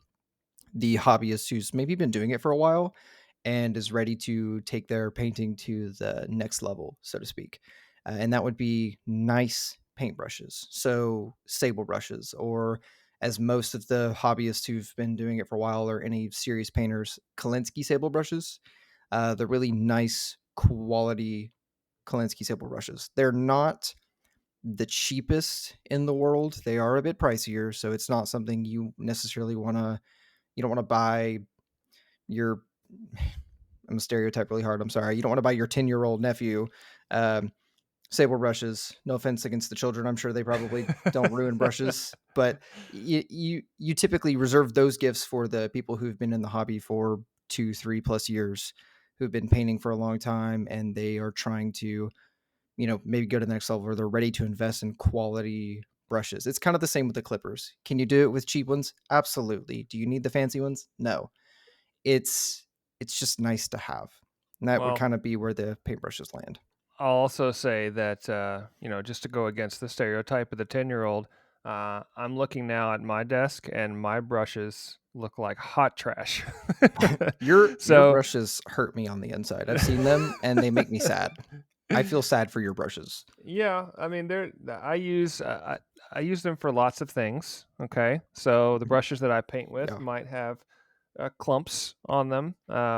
Speaker 2: the hobbyist who's maybe been doing it for a while and is ready to take their painting to the next level, so to speak. And that would be nice paintbrushes. So, sable brushes, or as most of the hobbyists who've been doing it for a while or any serious painters, Kolinsky sable brushes. They're really nice quality Kolinsky sable brushes. They're not the cheapest in the world. They are a bit pricier, so it's not something you necessarily want to you don't want to buy your I'm a stereotype really hard. I'm sorry. You don't want to buy your 10-year-old nephew sable brushes. No offense against the children. I'm sure they probably don't ruin brushes, but you typically reserve those gifts for the people who've been in the hobby for 2-3+ years, who've been painting for a long time, and they are trying to, maybe go to the next level, or they're ready to invest in quality brushes. It's kind of the same with the clippers. Can you do it with cheap ones? Absolutely. Do you need the fancy ones? No. It's it's just nice to have. And that would
Speaker 1: Well,
Speaker 2: kind of be where the paintbrushes land.
Speaker 1: I'll also say that just to go against the stereotype of the 10-year-old, I'm looking now at my desk and my brushes look like hot trash.
Speaker 2: Your
Speaker 1: So
Speaker 2: brushes hurt me on the inside. I've seen them and they make me sad. I feel sad for your brushes.
Speaker 1: yeah, I mean I use them for lots of things. Okay, so the brushes that I paint with
Speaker 2: Yeah.
Speaker 1: might have clumps on them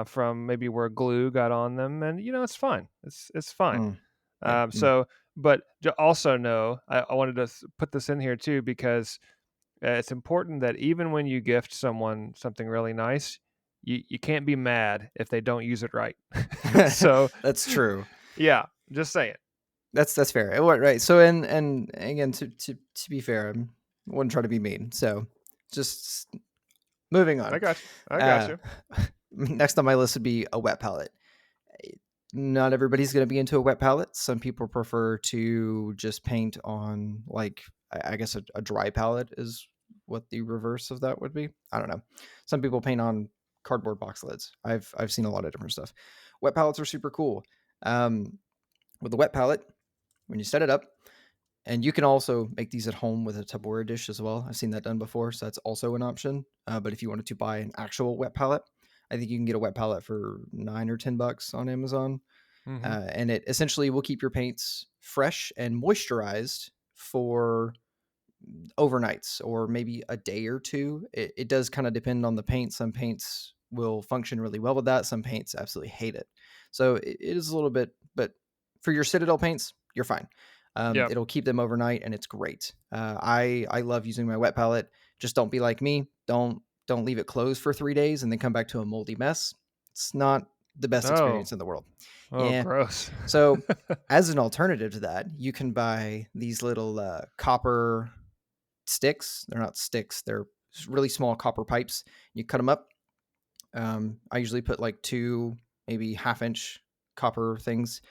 Speaker 1: from maybe where glue got on them, and it's fine. It's fine.
Speaker 2: Mm. Yeah.
Speaker 1: Um, so, but also know I wanted to put this in here too because it's important that even when you gift someone something really nice, you can't be mad if they don't use it right. So,
Speaker 2: That's true.
Speaker 1: yeah, just saying.
Speaker 2: That's fair. Right. So and again, to be fair, I wouldn't try to be mean. So just moving
Speaker 1: I
Speaker 2: on.
Speaker 1: got you. I got
Speaker 2: Uh
Speaker 1: you.
Speaker 2: Next on my list would be a wet palette. Not everybody's going to be into a wet palette. Some people prefer to just paint on, like, I guess a dry palette is what the reverse of that would be. I don't know. Some people paint on cardboard box lids. I've seen a lot of different stuff. Wet palettes are super cool. Um, with the wet palette, when you set it up, and you can also make these at home with a Tupperware dish as well. I've seen that done before, so that's also an option. But if you wanted to buy an actual wet palette, I think you can get a wet palette for $9 or $10 on Amazon,
Speaker 1: Hmm.
Speaker 2: and it essentially will keep your paints fresh and moisturized for overnights or maybe a day or two. It does kind of depend on the paint. Some paints will function really well with that. Some paints absolutely hate it. So it is a little bit, but for your Citadel paints, you're fine.
Speaker 1: Yep.
Speaker 2: It'll keep them overnight, and it's great. I love using my wet palette. Just don't be like me. Don't leave it closed for 3 days and then come back to a moldy mess. It's not the best
Speaker 1: Oh,
Speaker 2: experience in the world.
Speaker 1: oh,
Speaker 2: Yeah.
Speaker 1: gross.
Speaker 2: So as an alternative to that, you can buy these little copper sticks. They're not sticks. They're really small copper pipes. You cut them up. I usually put like two, maybe half-inch copper things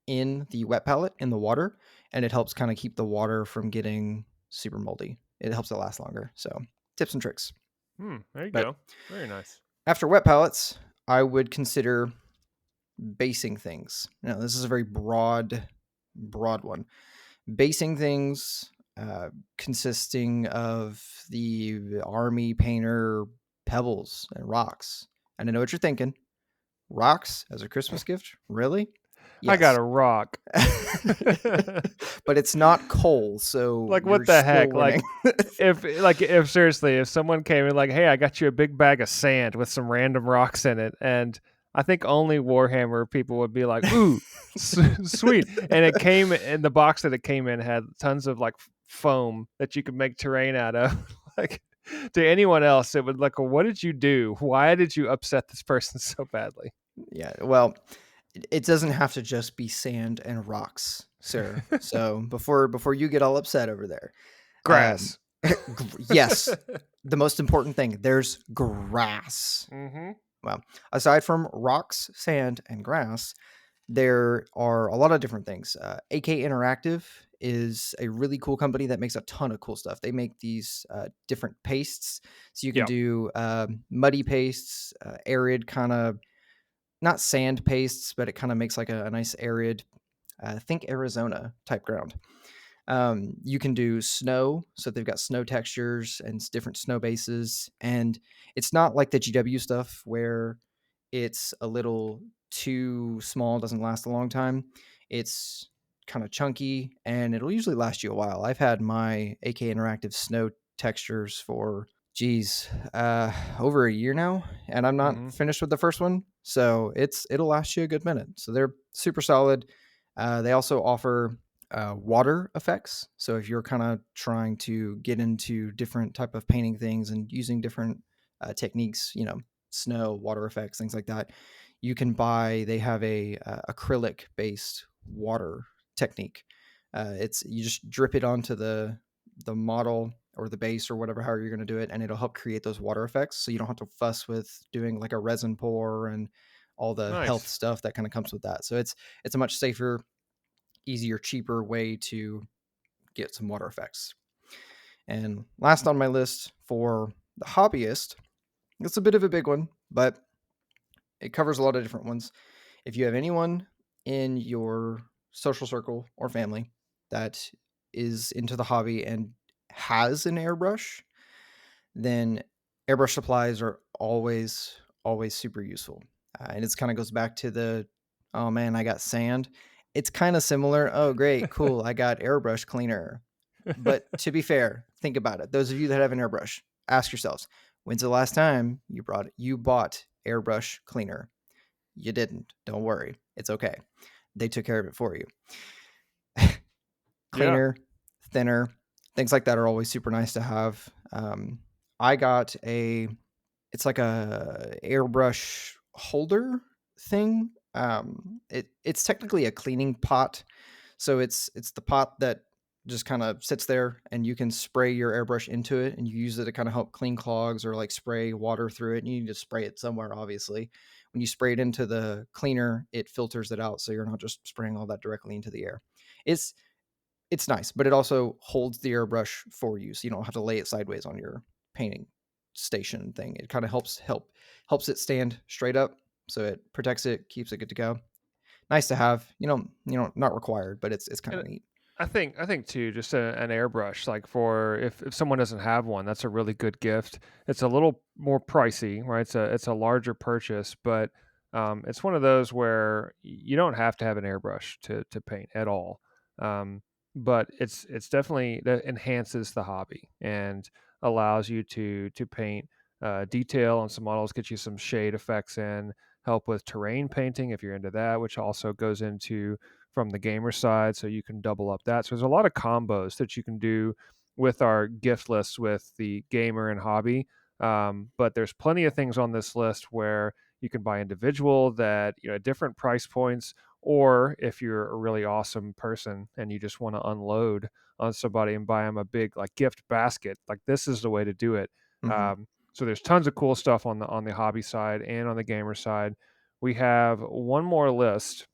Speaker 2: in the wet palette in the water, and it helps kind of keep the water from getting super moldy. It helps it last longer. So tips and tricks.
Speaker 1: There you
Speaker 2: But
Speaker 1: go. Very nice.
Speaker 2: after wet palettes, I would consider basing things. Now, this is a very broad one. Basing things, consisting of the army painter pebbles and rocks. And I know what you're thinking. Rocks as a Christmas gift? Really?
Speaker 1: I got
Speaker 2: Yes.
Speaker 1: a rock.
Speaker 2: But it's not coal, so
Speaker 1: Like,
Speaker 2: you're
Speaker 1: what the
Speaker 2: still
Speaker 1: heck?
Speaker 2: winning.
Speaker 1: If seriously, if someone came in like, hey, I got you a big bag of sand with some random rocks in it, and I think only Warhammer people would be like, ooh, sweet. And it came in the box that it came in had tons of like foam that you could make terrain out of. Like, to anyone else, it would like, well, what did you do? Why did you upset this person so badly?
Speaker 2: Yeah, well, it doesn't have to just be sand and rocks, sir. So before you get all upset over there, um,
Speaker 1: Grass.
Speaker 2: yes, the most important thing, there's grass.
Speaker 1: Mm-hmm.
Speaker 2: Well, aside from rocks, sand, and grass, there are a lot of different things. AK Interactive is a really cool company that makes a ton of cool stuff. They make these different pastes, so you can
Speaker 1: Yep.
Speaker 2: do muddy pastes, arid kind of, not sand pastes, but it kind of makes like a nice arid, think Arizona type ground. You can do snow, so they've got snow textures and different snow bases, and it's not like the GW stuff where it's a little too small, doesn't last a long time. It's kind of chunky, and it'll usually last you a while. I've had my AK Interactive snow textures for, geez, over a year now, and I'm not
Speaker 1: Mm-hmm.
Speaker 2: finished with the first one, so it'll last you a good minute. So they're super solid. They also offer water effects. So if you're kind of trying to get into different type of painting things and using different techniques, snow, water effects, things like that, you can buy. They have a acrylic based water technique. It's you just drip it onto the model or the base or whatever, however you're going to do it, and it'll help create those water effects. So you don't have to fuss with doing like a resin pour and all the health
Speaker 1: Nice.
Speaker 2: stuff that kind of comes with that. So it's a much safer, easier, cheaper way to get some water effects. And last on my list for the hobbyist, it's a bit of a big one, but it covers a lot of different ones. If you have anyone in your social circle or family that is into the hobby and has an airbrush, then airbrush supplies are always super useful. And it's kind of goes back to the, oh man, I got sand. It's kind of similar. Oh great, cool, I got airbrush cleaner. But to be fair, think about it. Those of you that have an airbrush, ask yourselves, when's the last time you bought airbrush cleaner? You didn't. Don't worry. It's okay. They took care of it for you.
Speaker 1: Yeah.
Speaker 2: Cleaner, thinner, things like that are always super nice to have. I got it's like a airbrush holder thing. It's technically a cleaning pot. So it's the pot that just kind of sits there, and you can spray your airbrush into it, and you use it to kind of help clean clogs or like spray water through it. And you need to spray it somewhere, obviously. When you spray it into the cleaner, it filters it out, so you're not just spraying all that directly into the air. It's it's nice, but it also holds the airbrush for you, so you don't have to lay it sideways on your painting station thing. It kind of helps it stand straight up, so it protects it, keeps it good to go. Nice to have, not required, but it's kind
Speaker 1: And
Speaker 2: of neat.
Speaker 1: I think too, just an airbrush, like for if someone doesn't have one, that's a really good gift. It's a little more pricey, right? It's a larger purchase, but it's one of those where you don't have to have an airbrush to paint at all. Um, but it's definitely that enhances the hobby and allows you to paint detail on some models, get you some shade effects in, help with terrain painting if you're into that, which also goes into from the gamer side, so you can double up that. So there's a lot of combos that you can do with our gift lists with the gamer and hobby. But there's plenty of things on this list where you can buy individual that at different price points, or if you're a really awesome person and you just want to unload on somebody and buy them a big like gift basket, like this is the way to do it.
Speaker 2: Hmm.
Speaker 1: So there's tons of cool stuff on the hobby side and on the gamer side. We have one more list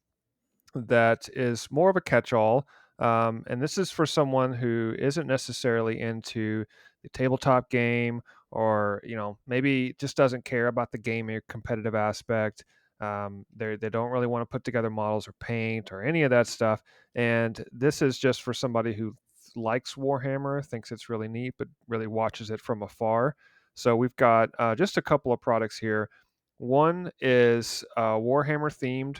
Speaker 1: that is more of a catch-all. And this is for someone who isn't necessarily into the tabletop game, or maybe just doesn't care about the gaming competitive aspect. They don't really want to put together models or paint or any of that stuff. And this is just for somebody who likes Warhammer, thinks it's really neat, but really watches it from afar. So we've got just a couple of products here. One is Warhammer themed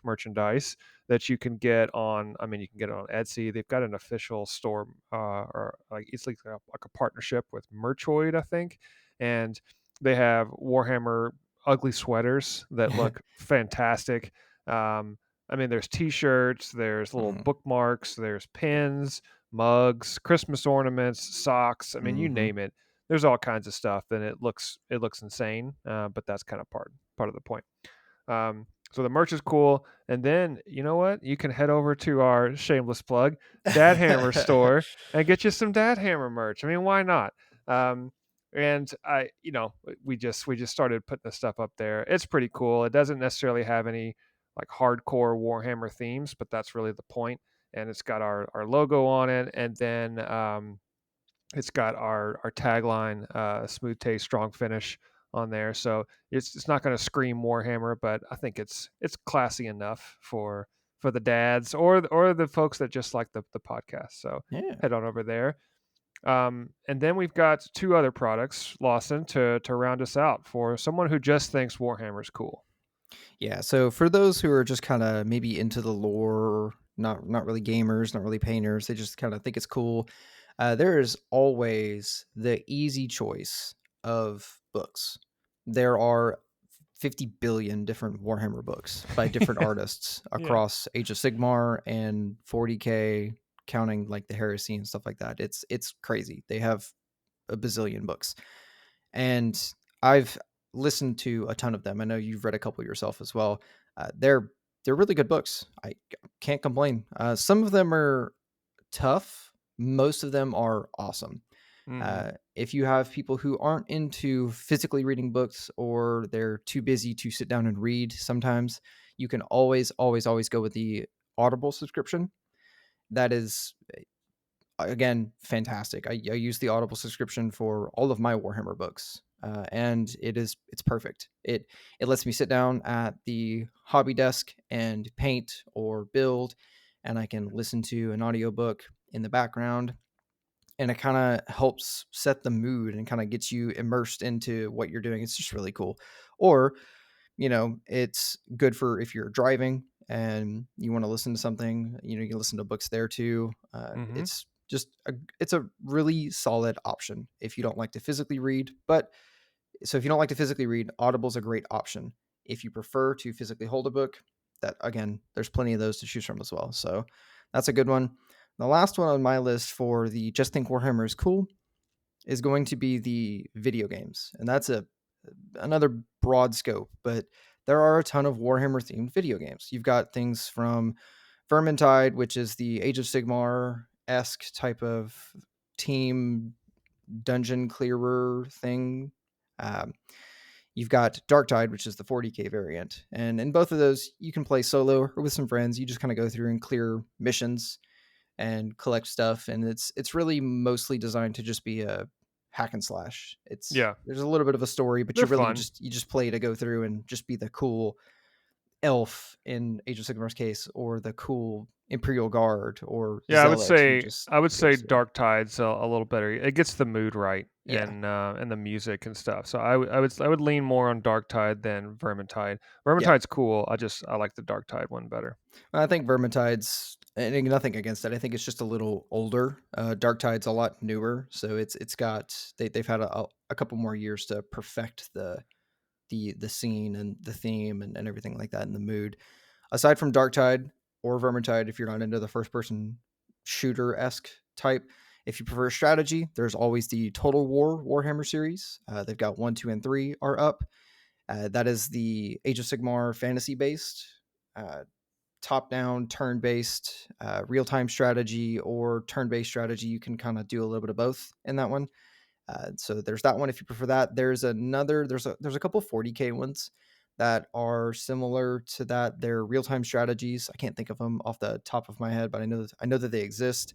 Speaker 1: merchandise that you can get on. I mean, you can get it on Etsy. They've got an official store, or like it's like a partnership with Merchoid, I think, and they have Warhammer ugly sweaters that look fantastic. Um, I mean, there's T-shirts, there's little
Speaker 2: Mhm.
Speaker 1: bookmarks, there's pins, mugs, Christmas ornaments, socks. I mean, you
Speaker 2: Mhm.
Speaker 1: name it. There's all kinds of stuff, and it looks insane. But that's kind of part of the point. So the merch is cool, and then you know what? You can head over to our shameless plug, Dad Hammer store, and get you some Dad Hammer merch. I mean, why not? Um, and we just started putting the stuff up there. It's pretty cool. It doesn't necessarily have any like hardcore Warhammer themes, but that's really the point. And it's got our logo on it, and then it's got our tagline, "Smooth taste, strong finish" on there. So it's not going to scream Warhammer, but I think it's classy enough for the dads or the folks that just like the podcast. So
Speaker 2: Yeah.
Speaker 1: head on over there. And then we've got two other products, Lawson, to round us out for someone who just thinks Warhammer's cool.
Speaker 2: Yeah, so for those who are just kind of maybe into the lore, not really gamers, not really painters, they just kind of think it's cool. There is always the easy choice of books. There are 50 billion different Warhammer books by different artists
Speaker 1: Yeah.
Speaker 2: across Age of Sigmar and 40K, counting like the Heresy and stuff like that. It's crazy. They have a bazillion books, and I've listened to a ton of them. I know you've read a couple yourself as well. They're really good books. I can't complain. Some of them are tough. Most of them are awesome.
Speaker 1: Hmm.
Speaker 2: If you have people who aren't into physically reading books, or they're too busy to sit down and read, sometimes you can always go with the Audible subscription. That is, again, fantastic. I use the Audible subscription for all of my Warhammer books, and it's perfect. It lets me sit down at the hobby desk and paint or build, and I can listen to an audiobook in the background, and it kind of helps set the mood and kind of gets you immersed into what you're doing. It's just really cool. Or, it's good for if you're driving and you want to listen to something, you can listen to books there too.
Speaker 1: Hmm.
Speaker 2: It's a really solid option if you don't like to physically read. But so if you don't like to physically read, Audible's a great option. If you prefer to physically hold a book, that again, there's plenty of those to choose from as well. So that's a good one. The last one on my list for the Just Think Warhammer is cool is going to be the video games. And that's another broad scope, but there are a ton of Warhammer themed video games. You've got things from Vermintide, which is the Age of Sigmar esque type of team dungeon clearer thing. Um, you've got Darktide, which is the 40k variant, and in both of those, you can play solo or with some friends. You just kind of go through and clear missions and collect stuff, and it's really mostly designed to just be a hack and slash.
Speaker 1: Yeah,
Speaker 2: There's a little bit of a story, but
Speaker 1: they're
Speaker 2: you really
Speaker 1: fun.
Speaker 2: just play to go through and just be the cool elf in Age of Sigmar's case, or the cool Imperial Guard or
Speaker 1: Yeah, I would
Speaker 2: Zealot who
Speaker 1: say
Speaker 2: just
Speaker 1: I would say
Speaker 2: goes through.
Speaker 1: Dark Tide's a little better. It gets the mood right
Speaker 2: Yeah,
Speaker 1: and the music and stuff. So I would lean more on Dark Tide than Vermintide.
Speaker 2: yeah.
Speaker 1: Vermintide's cool. I like the Dark Tide one better.
Speaker 2: I think Vermintide's, and nothing against it. I think it's just a little older. Darktide's a lot newer, so it's got they've had a couple more years to perfect the scene and the theme and everything like that, and the mood. Aside from Darktide or Vermintide, if you're not into the first person shooter esque type, if you prefer strategy, there's always the Total War Warhammer series. They've got 1, 2, and 3 are up. That is the Age of Sigmar fantasy based, uh, top down, turn based, real time strategy or turn based strategy. You can kind of do a little bit of both in that one. So there's that one if you prefer that. There's a couple 40k ones that are similar to that. They're real time strategies. I can't think of them off the top of my head, but I know that they exist.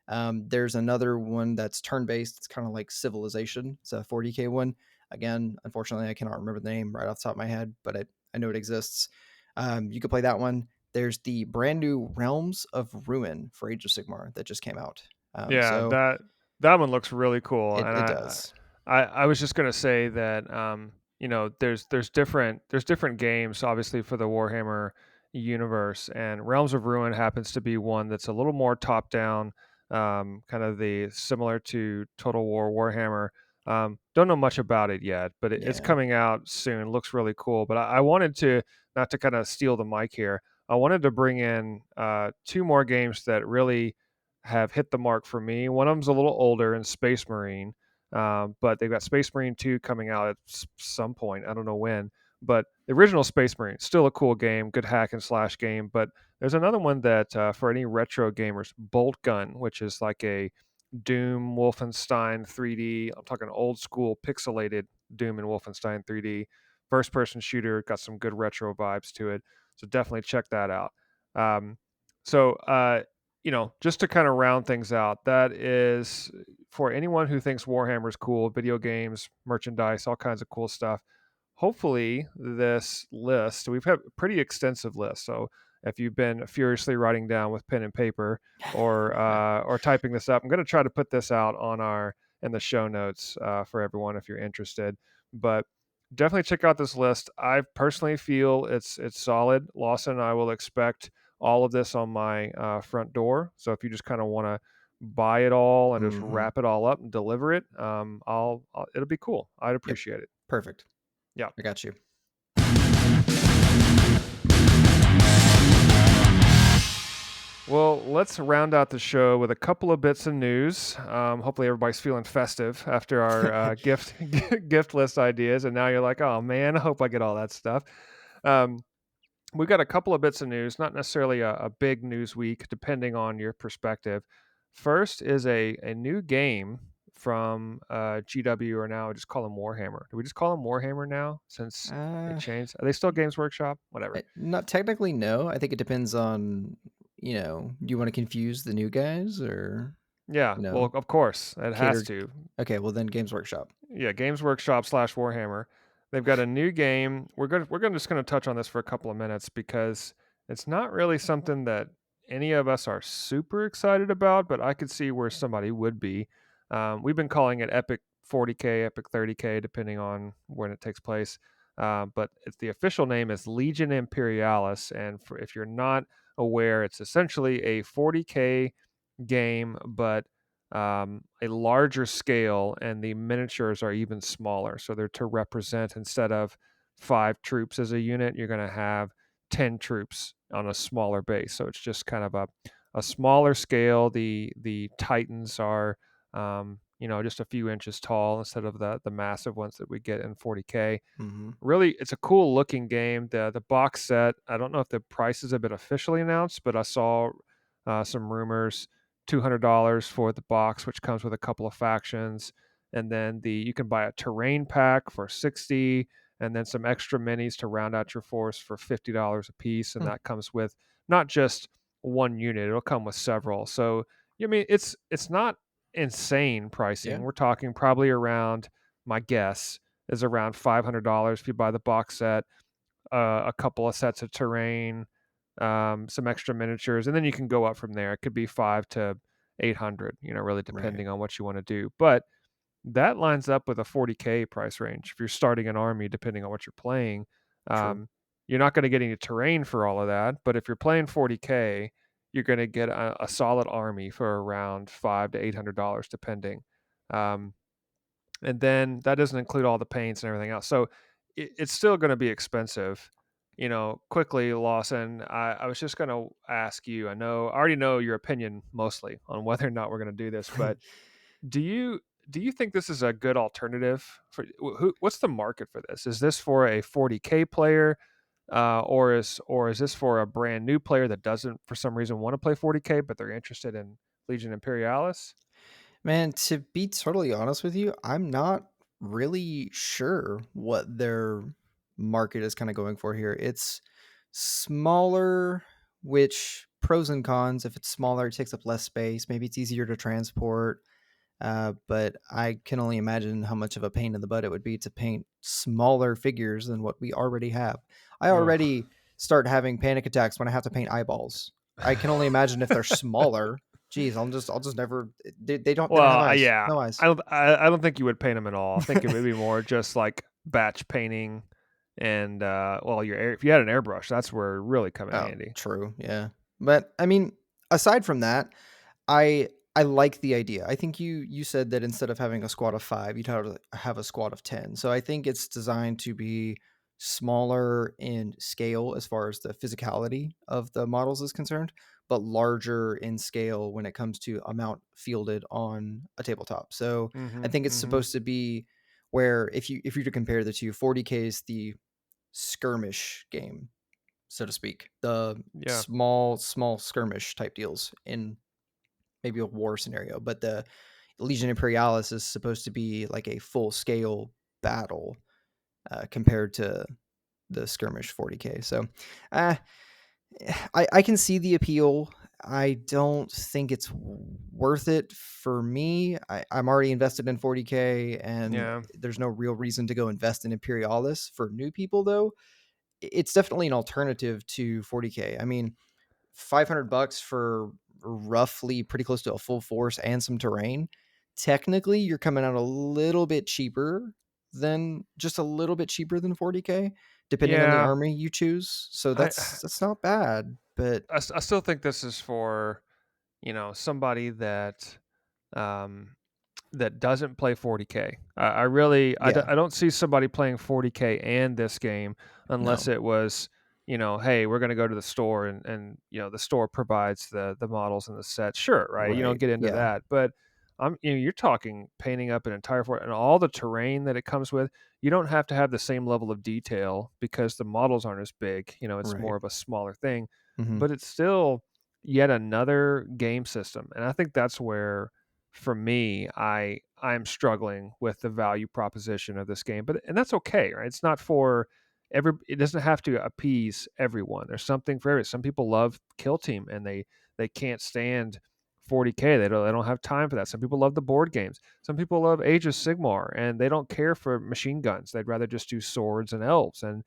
Speaker 2: There's another one that's turn based. It's kind of like Civilization. It's a 40k one. Again, unfortunately, I cannot remember the name right off the top of my head, but I know it exists. You could play that one. There's the brand new Realms of Ruin for Age of Sigmar that just came out.
Speaker 1: Yeah,
Speaker 2: So
Speaker 1: that one looks really cool. And
Speaker 2: it
Speaker 1: I
Speaker 2: does.
Speaker 1: I, I was just gonna say that there's different games obviously for the Warhammer universe, and Realms of Ruin happens to be one that's a little more top down, kind of the similar to Total War Warhammer. Don't know much about it yet, but it's
Speaker 2: Yeah.
Speaker 1: coming out soon. Looks really cool. But I wanted to, not to kind of steal the mic here, I wanted to bring in two more games that really have hit the mark for me. One of them's a little older, in Space Marine, but they've got Space Marine 2 coming out at some point. I don't know when. But the original Space Marine, still a cool game, good hack and slash game. But there's another one that, for any retro gamers, Bolt Gun, which is like a Doom Wolfenstein 3D. I'm talking old school pixelated Doom and Wolfenstein 3D. First person shooter, got some good retro vibes to it. So definitely check that out. Um, so, just to kind of round things out, that is for anyone who thinks Warhammer is cool, video games, merchandise, all kinds of cool stuff. Hopefully, this list, we've had a pretty extensive list. So if you've been furiously writing down with pen and paper or typing this up, I'm going to try to put this out in the show notes for everyone if you're interested. But definitely check out this list. I personally feel it's solid. Lawson, I will expect all of this on my front door. So if you just kind of want to buy it all and just
Speaker 2: Hmm.
Speaker 1: wrap it all up and deliver it, it'll be cool. I'd
Speaker 2: Yep.
Speaker 1: appreciate it.
Speaker 2: Perfect.
Speaker 1: Yeah.
Speaker 2: I got you.
Speaker 1: Well, let's round out the show with a couple of bits of news. Hopefully, everybody's feeling festive after our gift gift list ideas, and now you're like, "Oh man, I hope I get all that stuff." Um, we've got a couple of bits of news, not necessarily a big news week, depending on your perspective. First is a new game from GW, or now I just call them Warhammer. Do we just call them Warhammer now since they
Speaker 2: Uh,
Speaker 1: changed? Are they still Games Workshop? Whatever.
Speaker 2: Not technically, no. I think it depends on, do you want to confuse the new guys or,
Speaker 1: Yeah,
Speaker 2: you
Speaker 1: well,
Speaker 2: know,
Speaker 1: of course, it has
Speaker 2: cater?
Speaker 1: to.
Speaker 2: Okay, well then Games Workshop.
Speaker 1: Yeah, Games Workshop slash Warhammer. They've got a new game. We're just gonna touch on this for a couple of minutes because it's not really something that any of us are super excited about, but I could see where somebody would be. We've been calling it Epic 40K, Epic 30K, depending on when it takes place. But the official name is Legion Imperialis, and if you're not aware, it's essentially a 40K game, but a larger scale, and the miniatures are even smaller. So they're to represent, instead of 5 troops as a unit, you're going to have 10 troops on a smaller base. So it's just kind of a smaller scale. The Titans are, just a few inches tall instead of the massive ones that we get in 40K.
Speaker 2: Hmm.
Speaker 1: Really, it's a cool looking game. The box set, I don't know if the prices have been officially announced, but I saw some rumors. $200 for the box, which comes with a couple of factions, and then you can buy a terrain pack for 60, and then some extra minis to round out your force for $50 a piece, and
Speaker 2: Hmm.
Speaker 1: that comes with not just one unit; it'll come with several. So, I mean, it's not insane
Speaker 2: Yeah.
Speaker 1: pricing. We're talking probably around, my guess is around $500 if you buy the box set, a couple of sets of terrain, some extra miniatures, and then you can go up from there. It could be 5 to 800, really
Speaker 2: Right.
Speaker 1: depending on what you want to do. But that lines up with a 40K price range. If you're starting an army, depending on what you're playing,
Speaker 2: True.
Speaker 1: um, you're not going to get any terrain for all of that. But if you're playing 40K, you're going to get a solid army for around $500 to $800, depending. Um, and then that doesn't include all the paints and everything else. So it's still going to be expensive. Quickly, Lawson, I was just going to ask you. I already know your opinion mostly on whether or not we're going to do this, but do you do you think this is a good alternative for what's the market for this? Is this for a 40K player, or is this for a brand new player that doesn't for some reason want to play 40K but they're interested in Legion Imperialis?
Speaker 2: Man, to be totally honest with you, I'm not really sure what their market is kind of going for here. It's smaller, which pros and cons. If it's smaller, it takes up less space. Maybe it's easier to transport. But I can only imagine how much of a pain in the butt it would be to paint smaller figures than what we already have. I
Speaker 1: Ugh.
Speaker 2: already start having panic attacks when I have to paint eyeballs. I can only imagine if they're smaller. Geez, I'll just never. They don't have
Speaker 1: Well,
Speaker 2: eyes.
Speaker 1: yeah,
Speaker 2: No
Speaker 1: I
Speaker 2: eyes.
Speaker 1: don't I don't think you would paint them at all. I think it would be more just like batch painting, and well, if you had an airbrush, that's where it really come in
Speaker 2: Oh,
Speaker 1: handy.
Speaker 2: true. Yeah. But I mean, aside from that, I like the idea. I think you said that instead of having a squad of 5, you'd have a squad of 10. So I think it's designed to be smaller in scale as far as the physicality of the models is concerned, but larger in scale when it comes to amount fielded on a tabletop. So I
Speaker 1: Mm-hmm.
Speaker 2: think it's
Speaker 1: Mm-hmm.
Speaker 2: supposed to be where if you were to compare the two, 40K is the skirmish game, so to speak, the
Speaker 1: Yeah.
Speaker 2: small skirmish type deals in maybe a war scenario, but the Legion Imperialis is supposed to be like a full scale battle compared to the skirmish 40K. So uh, I can see the appeal. I don't think it's worth it for me. I'm already invested in 40K, and
Speaker 1: Yeah.
Speaker 2: there's no real reason to go invest in Imperialis for new people, though. It's definitely an alternative to 40K. I mean, $500 for roughly pretty close to a full force and some terrain. Technically, you're coming out a little bit cheaper than just a little bit cheaper than 40K, depending on the
Speaker 1: Yeah.
Speaker 2: army you choose. So
Speaker 1: I
Speaker 2: that's not bad, but
Speaker 1: I still think this is for, somebody that um that doesn't play 40K. I really
Speaker 2: yeah,
Speaker 1: I don't see somebody playing 40K and this game unless
Speaker 2: no,
Speaker 1: it was, hey, we're going to go to the store, and the store provides the models and the sets. Sure, right? You don't
Speaker 2: right,
Speaker 1: get into
Speaker 2: yeah,
Speaker 1: that, but you're talking painting up an entire fort and all the terrain that it comes with. You don't have to have the same level of detail because the models aren't as big. It's
Speaker 2: right,
Speaker 1: more of a smaller thing,
Speaker 2: hmm,
Speaker 1: but it's still yet another game system, and I think that's where, for me, I'm struggling with the value proposition of this game, and that's okay, right? It's not for it doesn't have to appease everyone. There's something for everyone. Some people love Kill Team and they can't stand 40K. They don't have time for that. Some people love the board games. Some people love Age of Sigmar and they don't care for machine guns. They'd rather just do swords and elves, and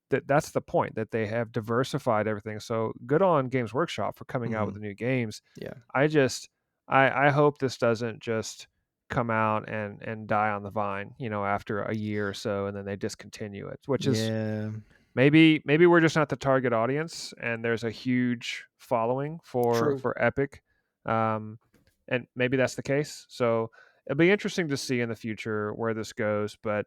Speaker 1: that's the point, that they have diversified everything. So good on Games Workshop for coming out with
Speaker 2: hmm,
Speaker 1: the new games.
Speaker 2: yeah,
Speaker 1: I just I hope this doesn't just come out and die on the vine, after a year or so, and then they discontinue it, which is
Speaker 2: yeah,
Speaker 1: maybe we're just not the target audience, and there's a huge following for
Speaker 2: true.
Speaker 1: for Epic, um, and maybe that's the case. So it'll be interesting to see in the future where this goes. But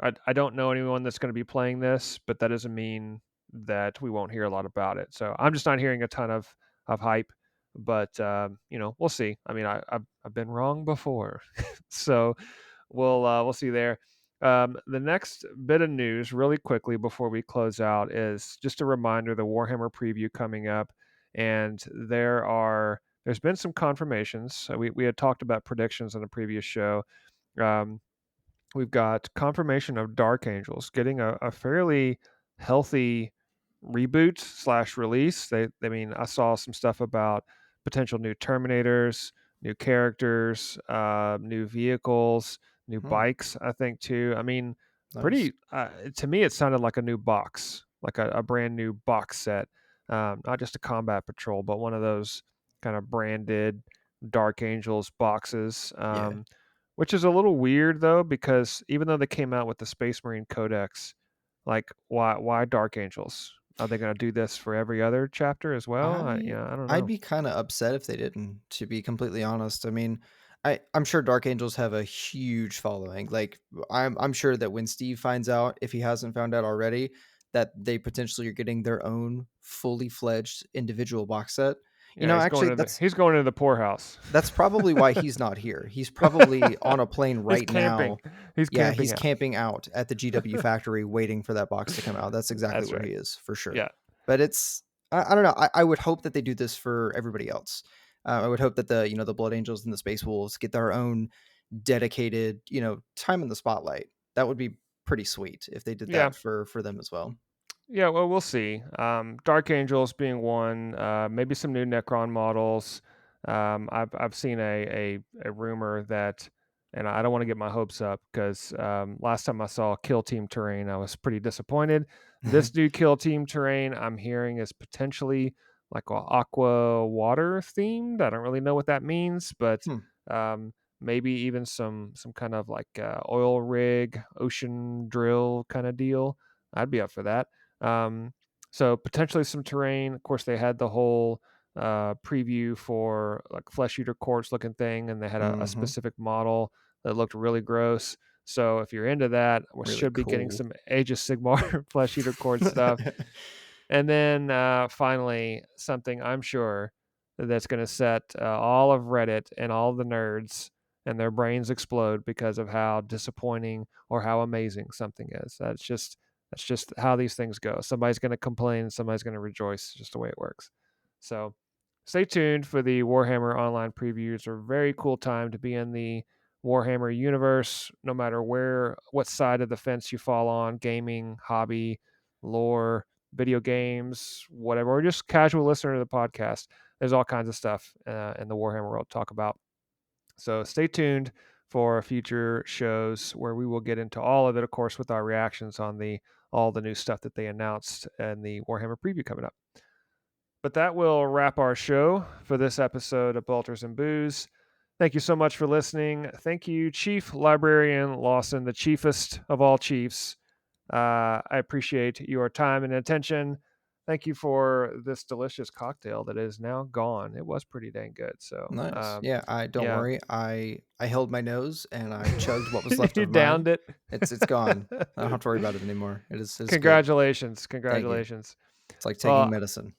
Speaker 1: I don't know anyone that's going to be playing this, but that doesn't mean that we won't hear a lot about it. So I'm just not hearing a ton of hype. But we'll see. I mean, I've been wrong before, so we'll see there. The next bit of news, really quickly before we close out, is just a reminder: the Warhammer preview coming up, and there's been some confirmations. We had talked about predictions on the previous show. Um, we've got confirmation of Dark Angels getting a fairly healthy reboot slash release. I mean, I saw some stuff about potential new Terminators, new characters, new vehicles, new
Speaker 2: Hmm,
Speaker 1: bikes, I think too. I mean,
Speaker 2: nice.
Speaker 1: pretty, to me, it sounded like a new box, like a brand new box set. Not just a combat patrol, but one of those kind of branded Dark Angels boxes.
Speaker 2: Yeah.
Speaker 1: Which is a little weird though, because even though they came out with the Space Marine Codex, like why Dark Angels? Are they going to do this for every other chapter as well? I don't
Speaker 2: I'd
Speaker 1: know.
Speaker 2: be kind of upset if they didn't, to be completely honest. I mean, I'm sure Dark Angels have a huge following. Like I'm sure that when Steve finds out, if he hasn't found out already, that they potentially are getting their own fully fledged individual box set. You
Speaker 1: Yeah,
Speaker 2: know, actually
Speaker 1: he's going to the poorhouse.
Speaker 2: that's probably why he's not here. He's probably on a plane
Speaker 1: He's
Speaker 2: right
Speaker 1: camping.
Speaker 2: now.
Speaker 1: He's
Speaker 2: Yeah,
Speaker 1: camping
Speaker 2: he's
Speaker 1: out.
Speaker 2: camping out at the GW factory waiting for that box to come out. That's exactly
Speaker 1: That's
Speaker 2: where
Speaker 1: right.
Speaker 2: he is for sure.
Speaker 1: Yeah.
Speaker 2: But I don't know. I would hope that they do this for everybody else. I would hope that the Blood Angels and the Space Wolves get their own dedicated time in the spotlight. That would be pretty sweet if they did
Speaker 1: Yeah.
Speaker 2: that for them as well.
Speaker 1: Yeah, well, we'll see. Dark Angels being one, maybe some new Necron models. I've seen a rumor that, and I don't want to get my hopes up because last time I saw Kill Team Terrain, I was pretty disappointed. This new Kill Team Terrain, I'm hearing, is potentially like a aqua water themed. I don't really know what that means, but
Speaker 2: Hmm.
Speaker 1: maybe even some kind of like oil rig, ocean drill kind of deal. I'd be up for that. So potentially some terrain. Of course, they had the whole preview for like flesh eater quartz looking thing, and they had a
Speaker 2: Mm-hmm.
Speaker 1: specific model that looked really gross. So if you're into that, we
Speaker 2: Really
Speaker 1: should be getting
Speaker 2: cool.
Speaker 1: some Age of Sigmar flesh eater quartz stuff. And then finally, something I'm sure that's going to set all of Reddit and all the nerds and their brains explode because of how disappointing or how amazing something is. That's just how these things go. Somebody's going to complain, somebody's going to rejoice. Just the way it works. So stay tuned for the Warhammer online previews. Are a very cool time to be in the Warhammer universe, no matter what side of the fence you fall on, gaming, hobby, lore, video games, whatever, or just casual listener to the podcast. There's all kinds of stuff in the Warhammer world to talk about. So stay tuned for future shows where we will get into all of it, of course, with our reactions on all the new stuff that they announced and the Warhammer preview coming up. But that will wrap our show for this episode of Bolters and Booze. Thank you so much for listening. Thank you, Chief Librarian Lawson, the chiefest of all chiefs. I appreciate your time and attention. Thank you for this delicious cocktail that is now gone. It was pretty dang good. So
Speaker 2: Nice. Yeah, I don't
Speaker 1: yeah,
Speaker 2: worry. I held my nose and I chugged what was left
Speaker 1: you
Speaker 2: of mine.
Speaker 1: downed it.
Speaker 2: It's gone. I don't have to worry about it anymore. It's good.
Speaker 1: Congratulations,
Speaker 2: Thank you.
Speaker 1: congratulations.
Speaker 2: It's like taking
Speaker 1: Well,
Speaker 2: medicine.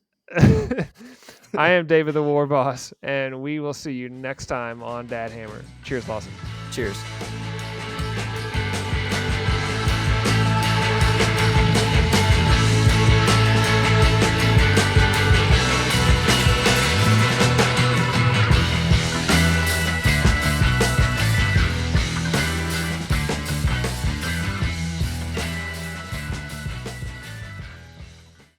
Speaker 1: I am David the Warboss, and we will see you next time on Dad Hammer. Cheers, Lawson.
Speaker 2: Cheers.